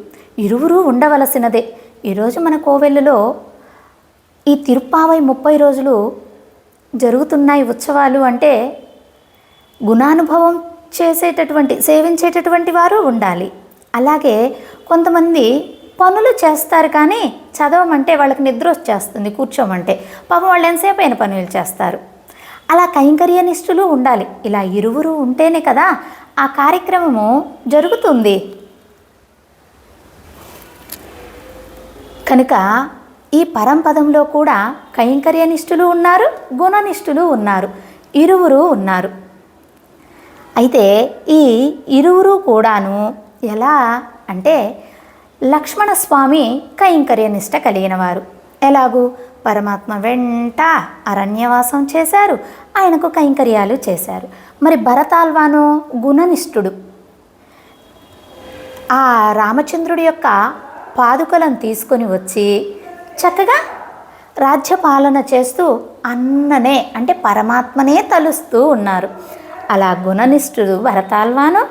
ఇరువురు ఉండవలసినదే. ఈరోజు మన కోవెల్లులో ఈ తిరుప్పావై 30 రోజులు జరుగుతున్నాయి ఉత్సవాలు అంటే గుణానుభవం చేసేటటువంటి సేవించేటటువంటి వారు ఉండాలి. అలాగే కొంతమంది పనులు చేస్తారు, కానీ చదవమంటే వాళ్ళకి నిద్ర వచ్చేస్తుంది, కూర్చోమంటే పాపం వాళ్ళు ఎంతసేపు అయిన పనులు చేస్తారు. అలా కైంకర్యనిష్ఠులు ఉండాలి. ఇలా ఇరువురు ఉంటేనే కదా ఆ కార్యక్రమము జరుగుతుంది. కనుక ఈ పరంపదంలో కూడా కైంకర్యనిష్ఠులు ఉన్నారు, గుణనిష్ఠులు ఉన్నారు, ఇరువురు ఉన్నారు. అయితే ఈ ఇరువురు కూడాను ఎలా అంటే లక్ష్మణస్వామి కైంకర్యనిష్ట కలిగిన వారు. ఎలాగూ పరమాత్మ వెంట అరణ్యవాసం చేశారు, ఆయనకు కైంకర్యాలు చేశారు. మరి భరతాల్వాను గుణనిష్ఠుడు. ఆ రామచంద్రుడి యొక్క పాదుకలను తీసుకొని వచ్చి చక్కగా రాజ్యపాలన చేస్తూ అన్ననే అంటే పరమాత్మనే తలుస్తూ ఉన్నారు. అలా గుణనిష్ఠుడు భరతాల్వాను,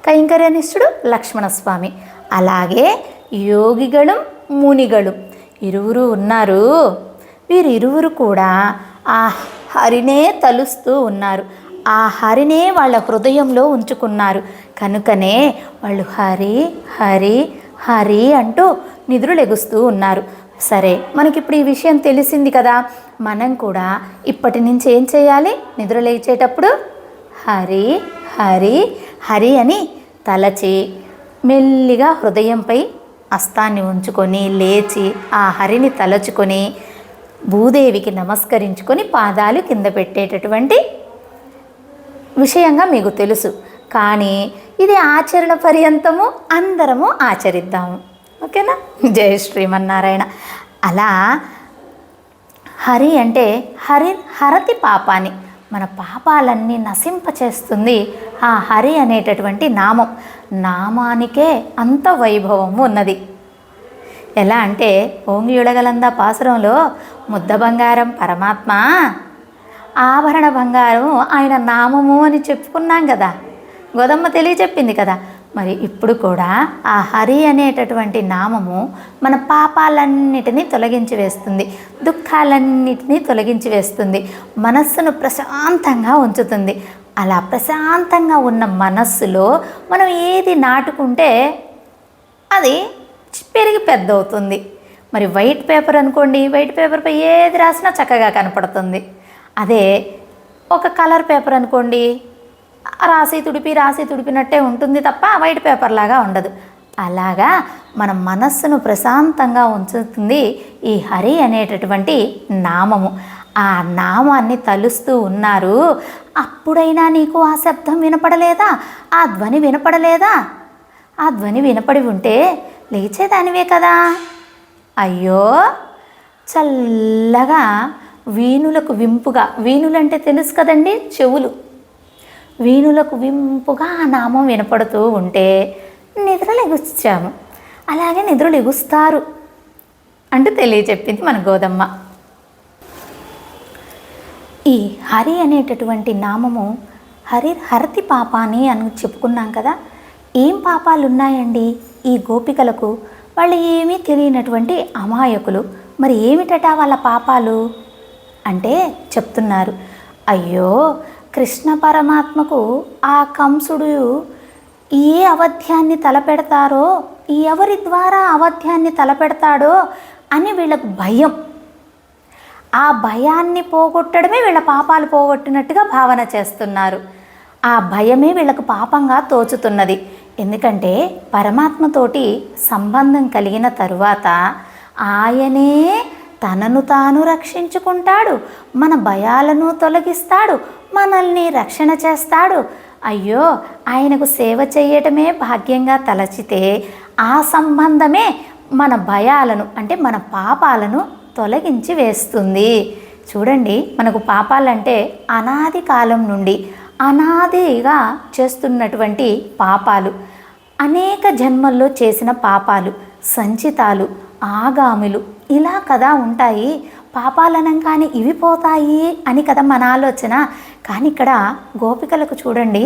కైంకర్యనిష్ఠుడు లక్ష్మణస్వామి. అలాగే యోగిകളും మునిಗಳು ఇరువురు ఉన్నారు. వీరిరువురు కూడా ఆ హరినే తలుస్తూ ఉన్నారు, ఆ హరినే వాళ్ళ హృదయంలో ఉంచుకున్నారు. కనుకనే వాళ్ళు హరి హరి హరి అంటూ నిద్రలెగుస్తూ ఉన్నారు. సరే, మనకిప్పుడు ఈ విషయం తెలిసింది కదా. మనం కూడా ఇప్పటి నుంచి ఏం చేయాలి? నిద్ర లేచేటప్పుడు హరి హరి హరి అని తలచి మెల్లిగా హృదయంపై హస్తాన్ని ఉంచుకొని లేచి ఆ హరిని తలచుకొని భూదేవికి నమస్కరించుకొని పాదాలు కింద పెట్టేటటువంటి విషయంగా మీకు తెలుసు. కానీ ఇది ఆచరణ పర్యంతము అందరము ఆచరిద్దాము. ఓకేనా? జై శ్రీమన్నారాయణ. అలా హరి అంటే హరతి పాపాన్ని, మన పాపాలన్నీ నశింపచేస్తుంది ఆ హరి అనేటటువంటి నామం. నామానికే అంత వైభవము ఉన్నది. ఎలా అంటే ఓంగియుడగలంద పాసురంలో ముద్ద బంగారం పరమాత్మ, ఆభరణ బంగారం ఆయన నామము అని చెప్పుకున్నాం కదా, గోదమ్మ తెలియచెప్పింది కదా. మరి ఇప్పుడు కూడా ఆ హరి అనేటటువంటి నామము మన పాపాలన్నిటినీ తొలగించి వేస్తుంది, దుఃఖాలన్నిటినీ తొలగించి వేస్తుంది, మనస్సును ప్రశాంతంగా ఉంచుతుంది. అలా ప్రశాంతంగా ఉన్న మనస్సులో మనం ఏది నాటుకుంటే అది పెరిగి పెద్ద అవుతుంది. మరి వైట్ పేపర్ అనుకోండి, వైట్ పేపర్పై ఏది రాసినా చక్కగా కనపడుతుంది. అదే ఒక కలర్ పేపర్ అనుకోండి, రాసి తుడిపినట్టే ఉంటుంది తప్ప వైట్ పేపర్ లాగా ఉండదు. అలాగా మన మనస్సును ప్రశాంతంగా ఉంచుతుంది ఈ హరి అనేటటువంటి నామము. ఆ నామాన్ని తలుస్తూ ఉన్నారు. అప్పుడైనా నీకు ఆ శబ్దం వినపడలేదా? ఆ ధ్వని వినపడలేదా? ఆ ధ్వని వినపడి ఉంటే లేచేదానివే కదా. అయ్యో, చల్లగా వీణులకు వింపుగా, వీణులంటే తెలుసు కదండి, చెవులు, వీణులకు వింపుగా ఆ నామం వినపడుతూ ఉంటే నిద్రలెగుచ్చాము. అలాగే నిద్రలెగుస్తారు అంటూ తెలియచెప్పింది మన గోదమ్మ. ఈ హరి అనేటటువంటి నామము హరతి పాపాని అని చెప్పుకున్నాం కదా. ఏం పాపాలు ఉన్నాయండి ఈ గోపికలకు? వాళ్ళు ఏమీ తెలియనటువంటి అమాయకులు. మరి ఏమిటట వాళ్ళ పాపాలు అంటే చెప్తున్నారు. అయ్యో, కృష్ణ పరమాత్మకు ఆ కంసుడు ఏ అవధ్యాన్ని తలపెడతారో, ఎవరి ద్వారా అవధ్యాన్ని తలపెడతాడో అని వీళ్ళకు భయం. ఆ భయాన్ని పోగొట్టడమే వీళ్ళ పాపాలు పోగొట్టినట్టుగా భావన చేస్తున్నారు. ఆ భయమే వీళ్ళకు పాపంగా తోచుతున్నది. ఎందుకంటే పరమాత్మతోటి సంబంధం కలిగిన తరువాత ఆయనే తనను తాను రక్షించుకుంటాడు, మన భయాలను తొలగిస్తాడు, మనల్ని రక్షణ చేస్తాడు. అయ్యో, ఆయనకు సేవ చేయటమే భాగ్యంగా తలచితే ఆ సంబంధమే మన భయాలను అంటే మన పాపాలను తొలగించి వేస్తుంది. చూడండి, మనకు పాపాలంటే అనాది కాలం నుండి అనాదిగా చేస్తున్నటువంటి పాపాలు, అనేక జన్మల్లో చేసిన పాపాలు, సంచితాలు, ఆగాములు ఇలా కదా ఉంటాయి. పాపాలనంగానే ఇవి పోతాయి అని కదా మన ఆలోచన. కానీ ఇక్కడ గోపికలకు చూడండి,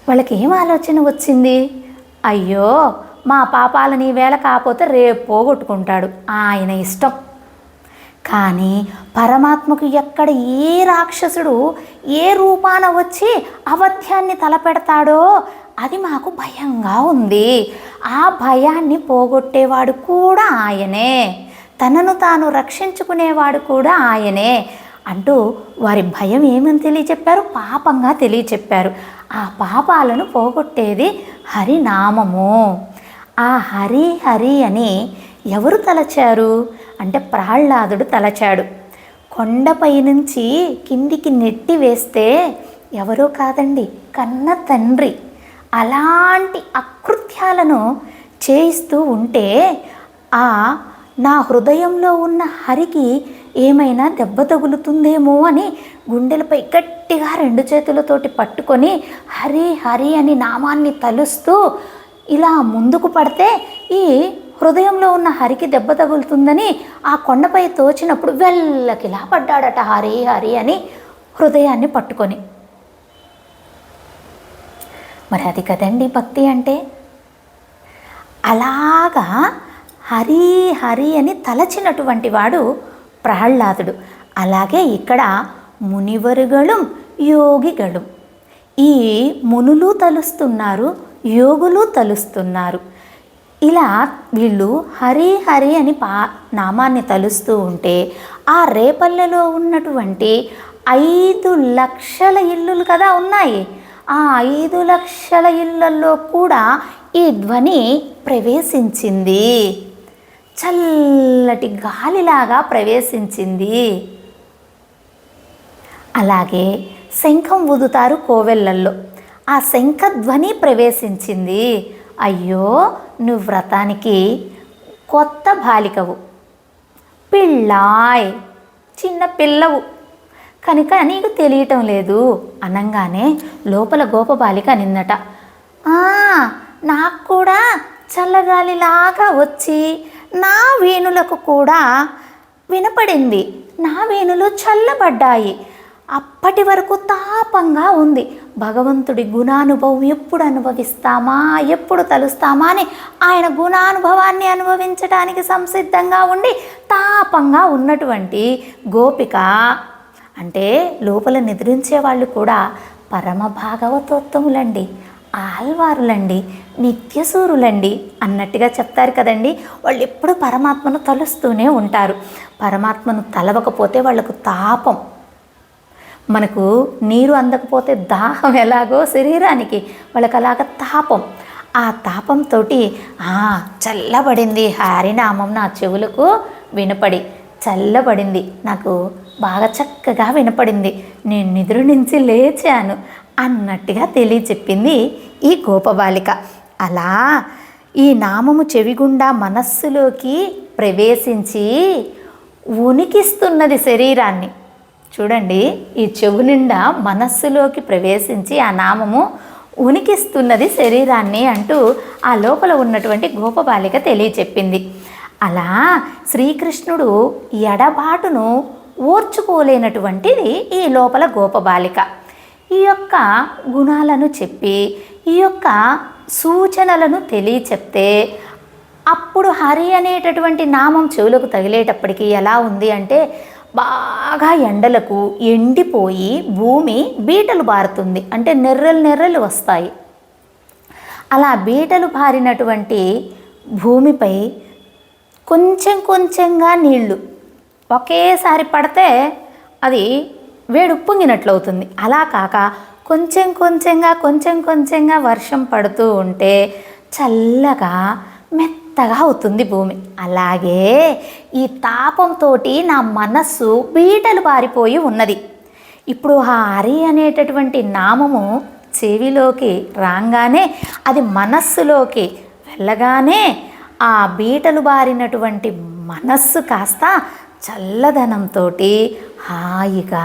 వాళ్ళకి ఏం ఆలోచన వచ్చింది? అయ్యో, మా పాపాలని ఈవేళ కాకపోతే రేపు పోగొట్టుకుంటాడు, ఆయన ఇష్టం. కానీ పరమాత్మకు ఎక్కడ ఏ రాక్షసుడు ఏ రూపాన వచ్చి అవధ్యాన్ని తలపెడతాడో అది మాకు భయంగా ఉంది. ఆ భయాన్ని పోగొట్టేవాడు కూడా ఆయనే, తనను తాను రక్షించుకునేవాడు కూడా ఆయనే అంటూ వారి భయం ఏమని తెలియచెప్పారు? పాపంగా తెలియచెప్పారు. ఆ పాపాలను పోగొట్టేది హరినామము. ఆ హరి హరి అని ఎవరు తలచారు అంటే ప్రహ్లాదుడు తలచాడు. కొండపై నుంచి కిందికి నెట్టి వేస్తే ఎవరో కాదండి, కన్న తండ్రి అలాంటి అకృత్యాలను చేయిస్తూ ఉంటే నా హృదయంలో ఉన్న హరికి ఏమైనా దెబ్బ తగులుతుందేమో అని గుండెలపై గట్టిగా 2 చేతులతోటి పట్టుకొని హరి హరి అని నామాన్ని తలుస్తూ ఇలా ముందుకు పడితే ఈ హృదయంలో ఉన్న హరికి దెబ్బ తగులుతుందని ఆ కొండపై తోచినప్పుడు వెళ్ళకిలా పడ్డాడట హరి హరి అని హృదయాన్ని పట్టుకొని. మరి అది కదండి భక్తి అంటే. అలాగా హరి హరి అని తలచినటువంటి వాడు ప్రహ్లాదుడు. అలాగే ఇక్కడ మునివరుగళం యోగిగళం, ఈ మునులు తలుస్తున్నారు, యోగులు తలుస్తున్నారు. ఇలా వీళ్ళు హరి హరి అని నామాన్ని తలుస్తూ ఉంటే ఆ రేపల్లెలో ఉన్నటువంటి 5 లక్షల ఇల్లులు కదా ఉన్నాయి, ఆ 5 లక్షల ఇళ్లల్లో కూడా ఈ ధ్వని ప్రవేశించింది. చల్లటి గాలిలాగా ప్రవేశించింది. అలాగే శంఖం ఊదుతారు కోవెళ్ళల్లో, ఆ శంఖధ్వని ప్రవేశించింది. అయ్యో నువ్వు వ్రతానికి కొత్త బాలికవు, పిల్లాయ్ చిన్న పిల్లవు కనుక నీకు తెలియటం లేదు అనగానే లోపల గోపబాలిక నిన్నట, నాకు కూడా చల్లగాలిలాగా వచ్చి నా వేణులకు కూడా వినపడింది, నా వేణులు చల్లబడ్డాయి. అప్పటి వరకు తాపంగా ఉంది. భగవంతుడి గుణానుభవం ఎప్పుడు అనుభవిస్తామా, ఎప్పుడు తలుస్తామా అని ఆయన గుణానుభవాన్ని అనుభవించడానికి సంసిద్ధంగా ఉండి తాపంగా ఉన్నటువంటి గోపిక అంటే లోపల నిద్రించే వాళ్ళు కూడా పరమ భాగవతోత్తములండి, ఆల్వారులండి, నిత్యసూరులండి అన్నట్టుగా చెప్తారు కదండి. వాళ్ళు ఎప్పుడు పరమాత్మను తలుస్తూనే ఉంటారు. పరమాత్మను తలవకపోతే వాళ్ళకు తాపం. మనకు నీరు అందకపోతే దాహం ఎలాగో శరీరానికి వాళ్ళకి అలాగ తాపం. ఆ తాపంతో చల్లబడింది హరినామం నా చెవులకు వినపడి, చల్లబడింది, నాకు బాగా చక్కగా వినపడింది, నేను నిద్ర నుంచి లేచాను అన్నట్టుగా తెలియచెప్పింది ఈ గోపబాలిక. అలా ఈ నామము చెవిగుండా మనస్సులోకి ప్రవేశించి ఉనికిస్తున్నది శరీరాన్ని. చూడండి, ఈ చెవు నిండా మనస్సులోకి ప్రవేశించి ఆ నామము ఉనికిస్తున్నది శరీరాన్ని అంటూ ఆ లోపల ఉన్నటువంటి గోపబాలిక తెలియచెప్పింది. అలా శ్రీకృష్ణుడు ఎడబాటును ఓర్చుకోలేనటువంటిది ఈ లోపల గోపబాలిక. ఈ యొక్క గుణాలను చెప్పి ఈ యొక్క సూచనలను తెలియచెప్తే అప్పుడు హరి అనేటటువంటి నామం చెవులకు తగిలేటప్పటికి ఎలా ఉంది అంటే బాగా ఎండలకు ఎండిపోయి భూమి బీటలు బారుతుంది, అంటే నెర్రలు వస్తాయి. అలా బీటలు బారినటువంటి భూమిపై కొంచెంగా నీళ్లు ఒకేసారి పడితే అది వేడి ఉప్పొంగినట్లవుతుంది. అలా కాక కొంచెంగా వర్షం పడుతూ ఉంటే చల్లగా మెత్తగా అవుతుంది భూమి. అలాగే ఈ తాపంతో నా మనస్సు బీటలు బారిపోయి ఉన్నది. ఇప్పుడు ఆ హరి అనేటటువంటి నామము చెవిలోకి రాగానే అది మనస్సులోకి వెళ్ళగానే ఆ బీటలు బారినటువంటి మనస్సు కాస్త చల్లదనంతో హాయిగా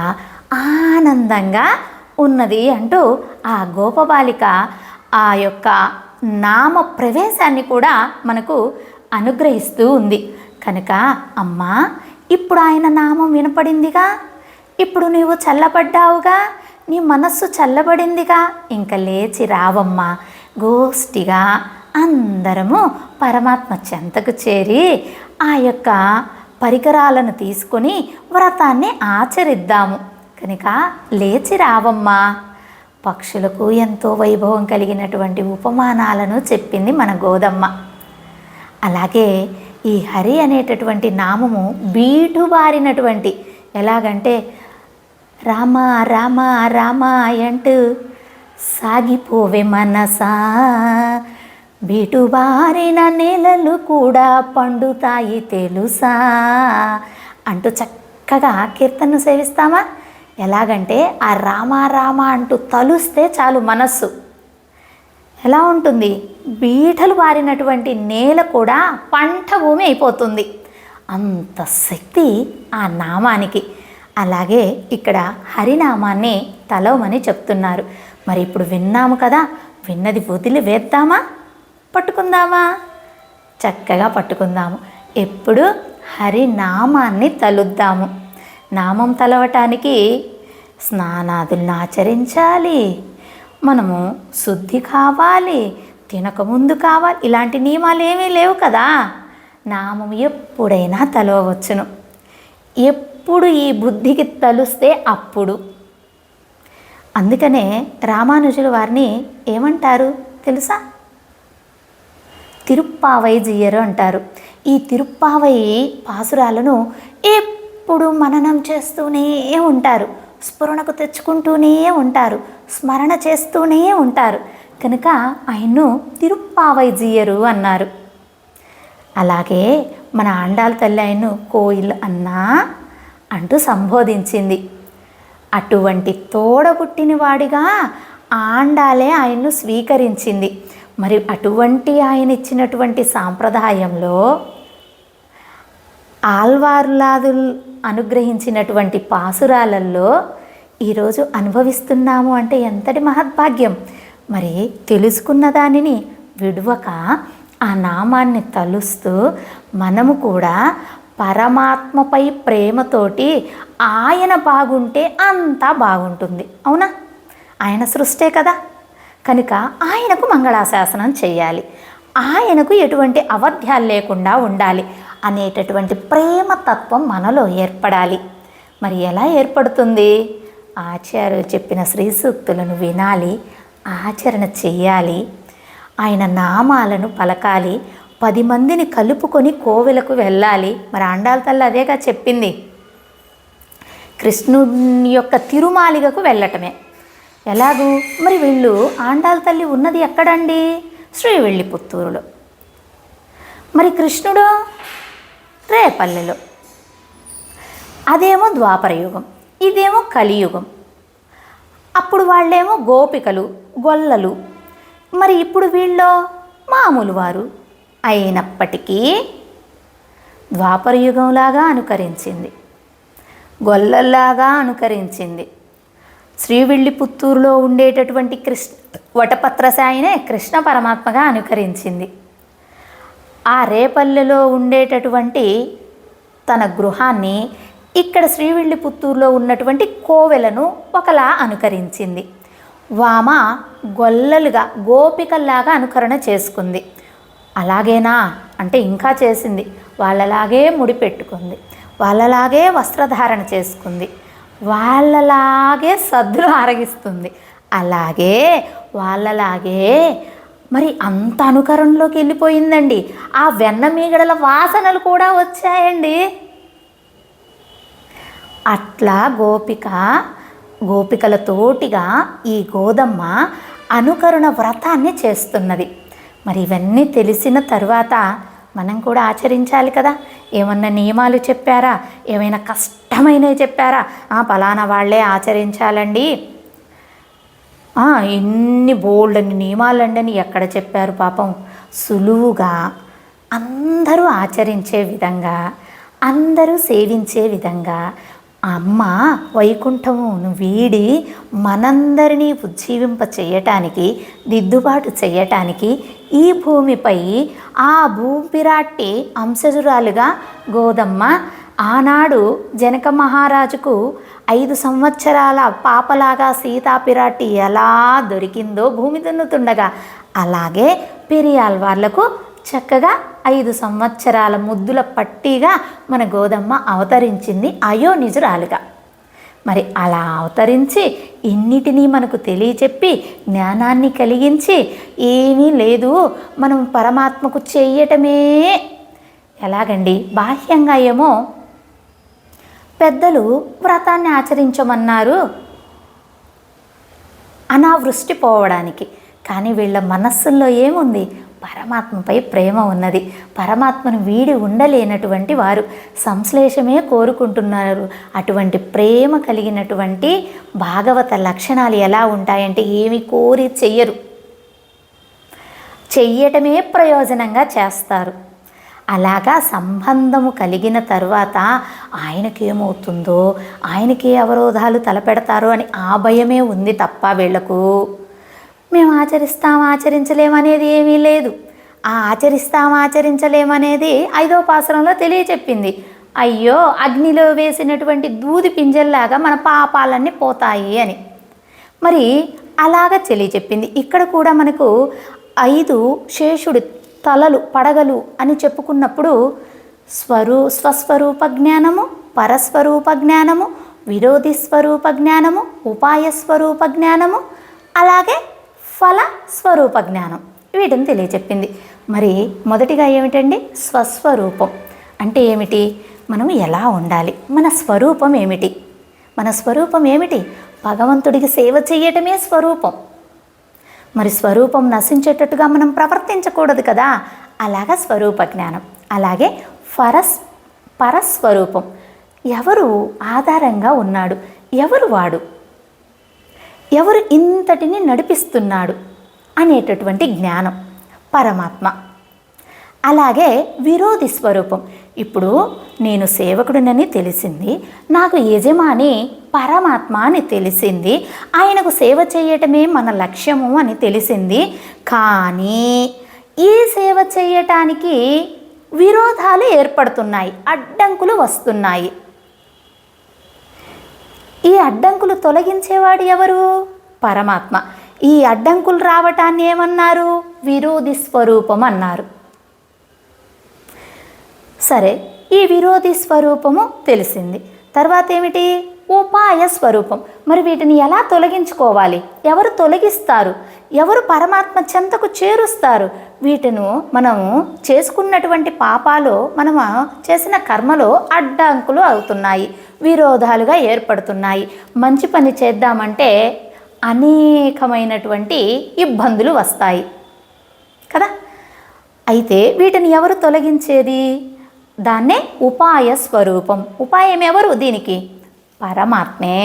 ఆనందంగా ఉన్నది అంటూ ఆ గోపబాలిక ఆ యొక్క నామ ప్రవేశాన్ని కూడా మనకు అనుగ్రహిస్తూ ఉంది. కనుక అమ్మా, ఇప్పుడు ఆయన నామం వినపడిందిగా, ఇప్పుడు నీవు చల్లబడ్డావుగా, నీ మనస్సు చల్లబడిందిగా, ఇంకా లేచి రావమ్మా, గోష్ఠిగా అందరము పరమాత్మ చెంతకు చేరి ఆ యొక్క పరికరాలను తీసుకొని వ్రతాన్ని ఆచరిద్దాము. కనుక లేచి రావమ్మా. పక్షులకు ఎంతో వైభవం కలిగినటువంటి ఉపమానాలను చెప్పింది మన గోదమ్మ. అలాగే ఈ హరి అనేటటువంటి నామము బీటుబారినటువంటి, ఎలాగంటే రామ రామ రామ అంటూ సాగిపోవే మనసా, బీటుబారిన నేలలు కూడా పండుతాయి తెలుసా అంటూ చక్కగా కీర్తనను సేవిస్తామా? ఎలాగంటే ఆ రామ రామ అంటూ తలుస్తే చాలు మనస్సు ఎలా ఉంటుంది, బీటలు బారినటువంటి నేల కూడా పంట భూమి అయిపోతుంది. అంత శక్తి ఆ నామానికి. అలాగే ఇక్కడ హరినామాన్ని తలవమని చెప్తున్నారు. మరి ఇప్పుడు విన్నాము కదా, విన్నది వదిలి వేద్దామా, పట్టుకుందామా? చక్కగా పట్టుకుందాము. ఎప్పుడు హరినామాన్ని తలుద్దాము. నామం తలవటానికి స్నానాదులను ఆచరించాలి, మనము శుద్ధి కావాలి, తినకముందు కావాలి, ఇలాంటి నియమాలు ఏమీ లేవు కదా. నామం ఎప్పుడైనా తలవచ్చును. ఎప్పుడు ఈ బుద్ధికి తలుస్తే అప్పుడు. అందుకనే రామానుజుల వారిని ఏమంటారు తెలుసా? తిరుప్పావై జియ్యరు అంటారు. ఈ తిరుప్పావై పాసురాలను ఎప్పుడు మననం చేస్తూనే ఉంటారు, స్ఫురణకు తెచ్చుకుంటూనే ఉంటారు, స్మరణ చేస్తూనే ఉంటారు. కనుక ఆయన్ను తిరుప్పావై జియ్యరు అన్నారు. అలాగే మన ఆండాళ్ళ తల్లి ఆయన్ను కోయిల్ అన్నా అంటూ సంబోధించింది. అటువంటి తోడబుట్టిన వాడిగా ఆండాలే ఆయన్ను స్వీకరించింది. మరి అటువంటి ఆయన ఇచ్చినటువంటి సాంప్రదాయంలో ఆల్వారులాదులు అనుగ్రహించినటువంటి పాసురాలలో ఈరోజు అనుభవిస్తున్నాము అంటే ఎంతటి మహద్భాగ్యం. మరి తెలుసుకున్న దానిని విడువక ఆ నామాన్ని తలుస్తూ మనము కూడా పరమాత్మపై ప్రేమతోటి ఆయన బాగుంటే అంతా బాగుంటుంది. అవునా? ఆయన సృష్టే కదా. కనుక ఆయనకు మంగళాశాసనం చేయాలి, ఆయనకు ఎటువంటి అవధ్యాలు లేకుండా ఉండాలి అనేటటువంటి ప్రేమతత్వం మనలో ఏర్పడాలి. మరి ఎలా ఏర్పడుతుంది? ఆచార్యులు చెప్పిన శ్రీ సూక్తులను వినాలి, ఆచరణ చెయ్యాలి, ఆయన నామాలను పలకాలి, 10 మందిని కలుపుకొని కోవెలకు వెళ్ళాలి. మరి ఆండాళ్ళ తల్లి అదేగా చెప్పింది, కృష్ణుని యొక్క తిరుమాలిగకు వెళ్ళటమే. ఎలాగూ? మరి వీళ్ళు ఆండాళ్ళ తల్లి ఉన్నది ఎక్కడండి? శ్రీవిల్లిపుత్తూరులో. మరి కృష్ణుడు రేపల్లెలో. అదేమో ద్వాపరయుగం, ఇదేమో కలియుగం. అప్పుడు వాళ్ళేమో గోపికలు, గొల్లలు. మరి ఇప్పుడు వీళ్ళు మామూలు వారు. అయినప్పటికీ ద్వాపరయుగంలాగా అనుకరించింది, గొల్లల్లాగా అనుకరించింది. శ్రీవిల్లిపుత్తూరులో ఉండేటటువంటి వటపత్రసాయినే కృష్ణ పరమాత్మగా అనుకరించింది. ఆ రేపల్లెలో ఉండేటటువంటి తన గృహాన్ని ఇక్కడ శ్రీవిల్లిపుత్తూరులో ఉన్నటువంటి కోవెలను ఒకలా అనుకరించింది. వామ గొల్లలుగా గోపికల్లాగా అనుకరణ చేసుకుంది. అలాగేనా అంటే ఇంకా చేసింది. వాళ్ళలాగే ముడిపెట్టుకుంది, వాళ్ళలాగే వస్త్రధారణ చేసుకుంది, వాళ్ళలాగే సద్దులు ఆరగిస్తుంది. అలాగే వాళ్ళలాగే మరి అంత అనుకరణలోకి వెళ్ళిపోయిందండి. ఆ వెన్న మీగడల వాసనలు కూడా వచ్చాయండి. అట్లా గోపికలతోటిగా ఈ గోదమ్మ అనుకరణ వ్రతాన్ని చేస్తున్నది. మరి ఇవన్నీ తెలిసిన తర్వాత మనం కూడా ఆచరించాలి కదా. ఏమన్నా నియమాలు చెప్పారా? ఏమైనా కష్టమైనవి చెప్పారా? పలానా వాళ్ళే ఆచరించాలండి, ఎన్ని బోల్డని నియమాలండి అని ఎక్కడ చెప్పారు? పాపం సులువుగా అందరూ ఆచరించే విధంగా, అందరూ సేవించే విధంగా అమ్మ వైకుంఠమును వీడి మనందరినీ ఉజ్జీవింప చేయటానికి, దిద్దుబాటు చేయటానికి ఈ భూమిపై ఆ భూపిరాట్టి అంశజురాలుగా గోదమ్మ ఆనాడు జనక మహారాజుకు 5 సంవత్సరాల పాపలాగా సీతాపిరాట్టి ఎలా దొరికిందో భూమి దున్నుతుండగా, అలాగే పెరియాళ్వార్లకు చక్కగా 5 సంవత్సరాల ముద్దుల పట్టిగా మన గోదమ్మ అవతరించింది అయోనిజురాలుగా. మరి అలా అవతరించి ఇన్నిటినీ మనకు తెలియచెప్పి జ్ఞానాన్ని కలిగించి, ఏమీ లేదు మనం పరమాత్మకు చెయ్యటమే. ఎలాగండి? బాహ్యంగా ఏమో పెద్దలు వ్రతాన్ని ఆచరించమన్నారు అనావృష్టి పోవడానికి. కానీ వీళ్ళ మనస్సుల్లో ఏముంది? పరమాత్మపై ప్రేమ ఉన్నది. పరమాత్మను వీడి ఉండలేనటువంటి వారు సంశ్లేషమే కోరుకుంటున్నారు. అటువంటి ప్రేమ కలిగినటువంటి భాగవత లక్షణాలు ఎలా ఉంటాయంటే ఏమి కోరి చెయ్యరు, చెయ్యటమే ప్రయోజనంగా చేస్తారు. అలాగా సంబంధము కలిగిన తర్వాత ఆయనకేమవుతుందో, ఆయనకి అవరోధాలు తలపెడతారో అని ఆ భయమే ఉంది తప్ప వీళ్లకు మేము ఆచరించలేమనేది ఏమీ లేదు. ఆచరించలేమనేది 5వ పాసురంలో తెలియచెప్పింది. అయ్యో, అగ్నిలో వేసినటువంటి దూది పింజల్లాగా మన పాపాలన్నీ పోతాయి అని మరి అలాగా తెలియచెప్పింది. ఇక్కడ కూడా మనకు 5 శేషుడు తలలు పడగలు అని చెప్పుకున్నప్పుడు స్వస్వరూప జ్ఞానము, పరస్వరూప జ్ఞానము, విరోధి స్వరూప జ్ఞానము, ఉపాయ స్వరూప జ్ఞానము, అలాగే ఫల స్వరూప జ్ఞానం, వీటిని తెలియచెప్పింది. మరి మొదటిగా ఏమిటండి? స్వస్వరూపం అంటే ఏమిటి? మనం ఎలా ఉండాలి? మన స్వరూపం ఏమిటి? మన స్వరూపం ఏమిటి? భగవంతుడికి సేవ చేయటమే స్వరూపం. మరి స్వరూపం నశించేటట్టుగా మనం ప్రవర్తించకూడదు కదా. అలాగా స్వరూప జ్ఞానం. అలాగే పరస్వరూపం, ఎవరు ఆధారంగా ఉన్నాడు, ఎవరు వాడు, ఎవరు ఇంతటిని నడిపిస్తున్నాడు అనేటటువంటి జ్ఞానం పరమాత్మ. అలాగే విరోధి స్వరూపం, ఇప్పుడు నేను సేవకుడినని తెలిసింది, నాకు యజమాని పరమాత్మ అని తెలిసింది, ఆయనకు సేవ చేయటమే మన లక్ష్యము అని తెలిసింది. కానీ ఈ సేవ చేయటానికి విరోధాలు ఏర్పడుతున్నాయి, అడ్డంకులు వస్తున్నాయి. ఈ అడ్డంకులు తొలగించేవాడు ఎవరు? పరమాత్మ. ఈ అడ్డంకులు రావటాన్ని ఏమన్నారు? విరోధి స్వరూపం అన్నారు. సరే, ఈ విరోధి స్వరూపము తెలిసింది. తర్వాత ఏమిటి? ఉపాయ స్వరూపం. మరి వీటిని ఎలా తొలగించుకోవాలి? ఎవరు తొలగిస్తారు? ఎవరు పరమాత్మ చెంతకు చేరుస్తారు? వీటిను మనము చేసుకున్నటువంటి పాపాలు, మనము చేసిన కర్మలో అడ్డంకులు అవుతున్నాయి, విరోధాలుగా ఏర్పడుతున్నాయి. మంచి పని చేద్దామంటే అనేకమైనటువంటి ఇబ్బందులు వస్తాయి కదా. అయితే వీటిని ఎవరు తొలగించేది? దాన్నే ఉపాయ స్వరూపం. ఉపాయం ఎవరు దీనికి? పరమాత్మే.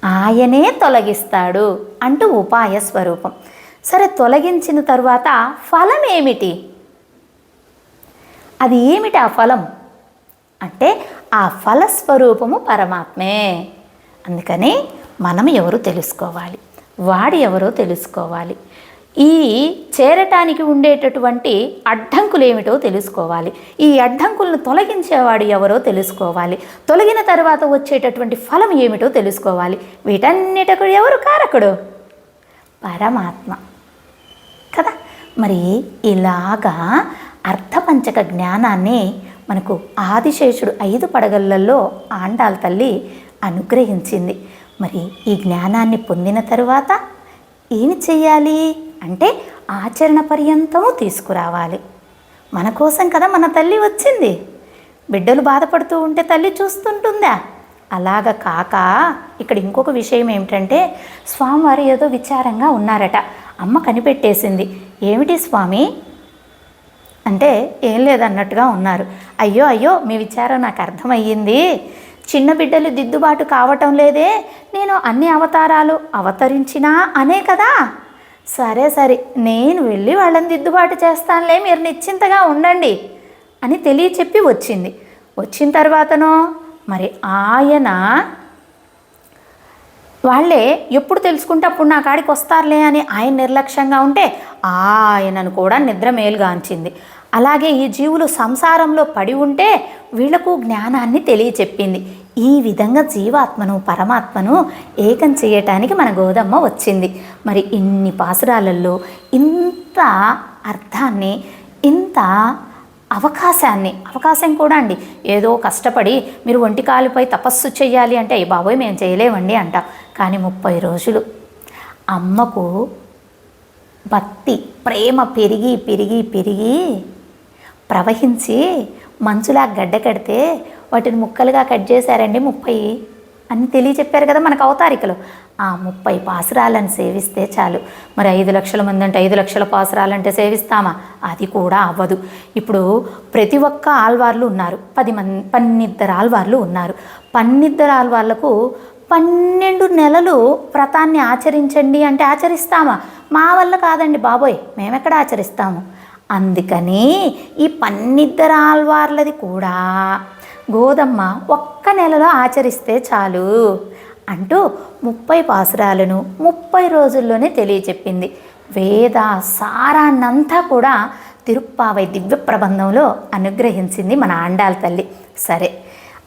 ఆయనే తొలగిస్తాడు అంటూ ఉపాయ స్వరూపం. సరే, తొలగించిన తర్వాత ఫలం ఏమిటి? అది ఏమిటి ఆ ఫలం అంటే ఆ ఫలస్వరూపము పరమాత్మే. అందుకని మనం ఎవరు తెలుసుకోవాలి, వాడు ఎవరో తెలుసుకోవాలి. ఈ చేరటానికి ఉండేటటువంటి అడ్డంకులు ఏమిటో తెలుసుకోవాలి. ఈ అడ్డంకులను తొలగించేవాడు ఎవరో తెలుసుకోవాలి. తొలగిన తర్వాత వచ్చేటటువంటి ఫలం ఏమిటో తెలుసుకోవాలి. వీటన్నిటికు ఎవరు కారకుడు? పరమాత్మ కదా. మరి ఇలాగా అర్థపంచక జ్ఞానాన్ని మనకు ఆదిశేషుడు 5 పడగళ్ళల్లో ఆండాళ్ళ తల్లి అనుగ్రహించింది. మరి ఈ జ్ఞానాన్ని పొందిన తరువాత ఏమి చెయ్యాలి అంటే ఆచరణ పర్యంతము తీసుకురావాలి. మన కోసం కదా మన తల్లి వచ్చింది. బిడ్డలు బాధపడుతూ ఉంటే తల్లి చూస్తుంటుందా? అలాగ కాక ఇక్కడ ఇంకొక విషయం ఏమిటంటే, స్వామివారు ఏదో విచారంగా ఉన్నారట. అమ్మ కనిపెట్టేసింది. ఏమిటి స్వామి అంటే ఏం లేదన్నట్టుగా ఉన్నారు. అయ్యో అయ్యో, మీ విచారం నాకు అర్థమయ్యింది. చిన్న బిడ్డలు దిద్దుబాటు కావటం లేదే, నేను అన్ని అవతారాలు అవతరించినా అనే కదా. సరే సరే, నేను వెళ్ళి వాళ్ళని దిద్దుబాటు చేస్తానులే, మీరు నిశ్చింతగా ఉండండి అని తెలియచెప్పి వచ్చింది. వచ్చిన తర్వాతనో మరి ఆయన వాళ్ళే ఎప్పుడు తెలుసుకుంటే అప్పుడు నా కాడికి వస్తారులే అని ఆయన నిర్లక్ష్యంగా ఉంటే ఆయనను కూడా నిద్ర మేలుగాంచింది. అలాగే ఈ జీవులు సంసారంలో పడి ఉంటే వీళ్లకు జ్ఞానాన్ని తెలియచెప్పింది. ఈ విధంగా జీవాత్మను పరమాత్మను ఏకం చేయటానికి మన గోదమ్మ వచ్చింది. మరి ఇన్ని పాసురాలలో ఇంత అర్థాన్ని, ఇంత అవకాశం కూడా అండి. ఏదో కష్టపడి మీరు ఒంటికాలుపై తపస్సు చేయాలి అంటే బాబోయ్ మేము చేయలేమండి అంటాం. కానీ 30 రోజులు అమ్మకు భక్తి ప్రేమ పెరిగి పెరిగి పెరిగి ప్రవహించి మంచులా గడ్డ కడితే వాటిని ముక్కలుగా కట్ చేశారండి 30 అని తెలియచెప్పారు కదా మనకు అవతారికలో. ఆ 30 పాసురాలను సేవిస్తే చాలు. మరి 5 లక్షల మంది అంటే 5 లక్షల పాసురాలంటే సేవిస్తామా? అది కూడా అవ్వదు. ఇప్పుడు ప్రతి ఒక్క ఆళ్వార్లు ఉన్నారు, 12 ఆళ్వార్లు ఉన్నారు. 12 ఆళ్వార్లకు 12 నెలలు వ్రతాన్ని ఆచరించండి అంటే ఆచరిస్తామా? మా వల్ల కాదండి బాబోయ్, మేమెక్కడ ఆచరిస్తాము. అందుకని ఈ 12 ఆళ్వార్లది కూడా గోదమ్మ ఒక్క నెలలో ఆచరిస్తే చాలు అంటూ 30 పాసురాలను 30 రోజుల్లోనే తెలియచెప్పింది. వేద సారాన్నంతా కూడా తిరుప్పావై దివ్య ప్రబంధంలో అనుగ్రహించింది మన ఆండాళ్ళ తల్లి. సరే,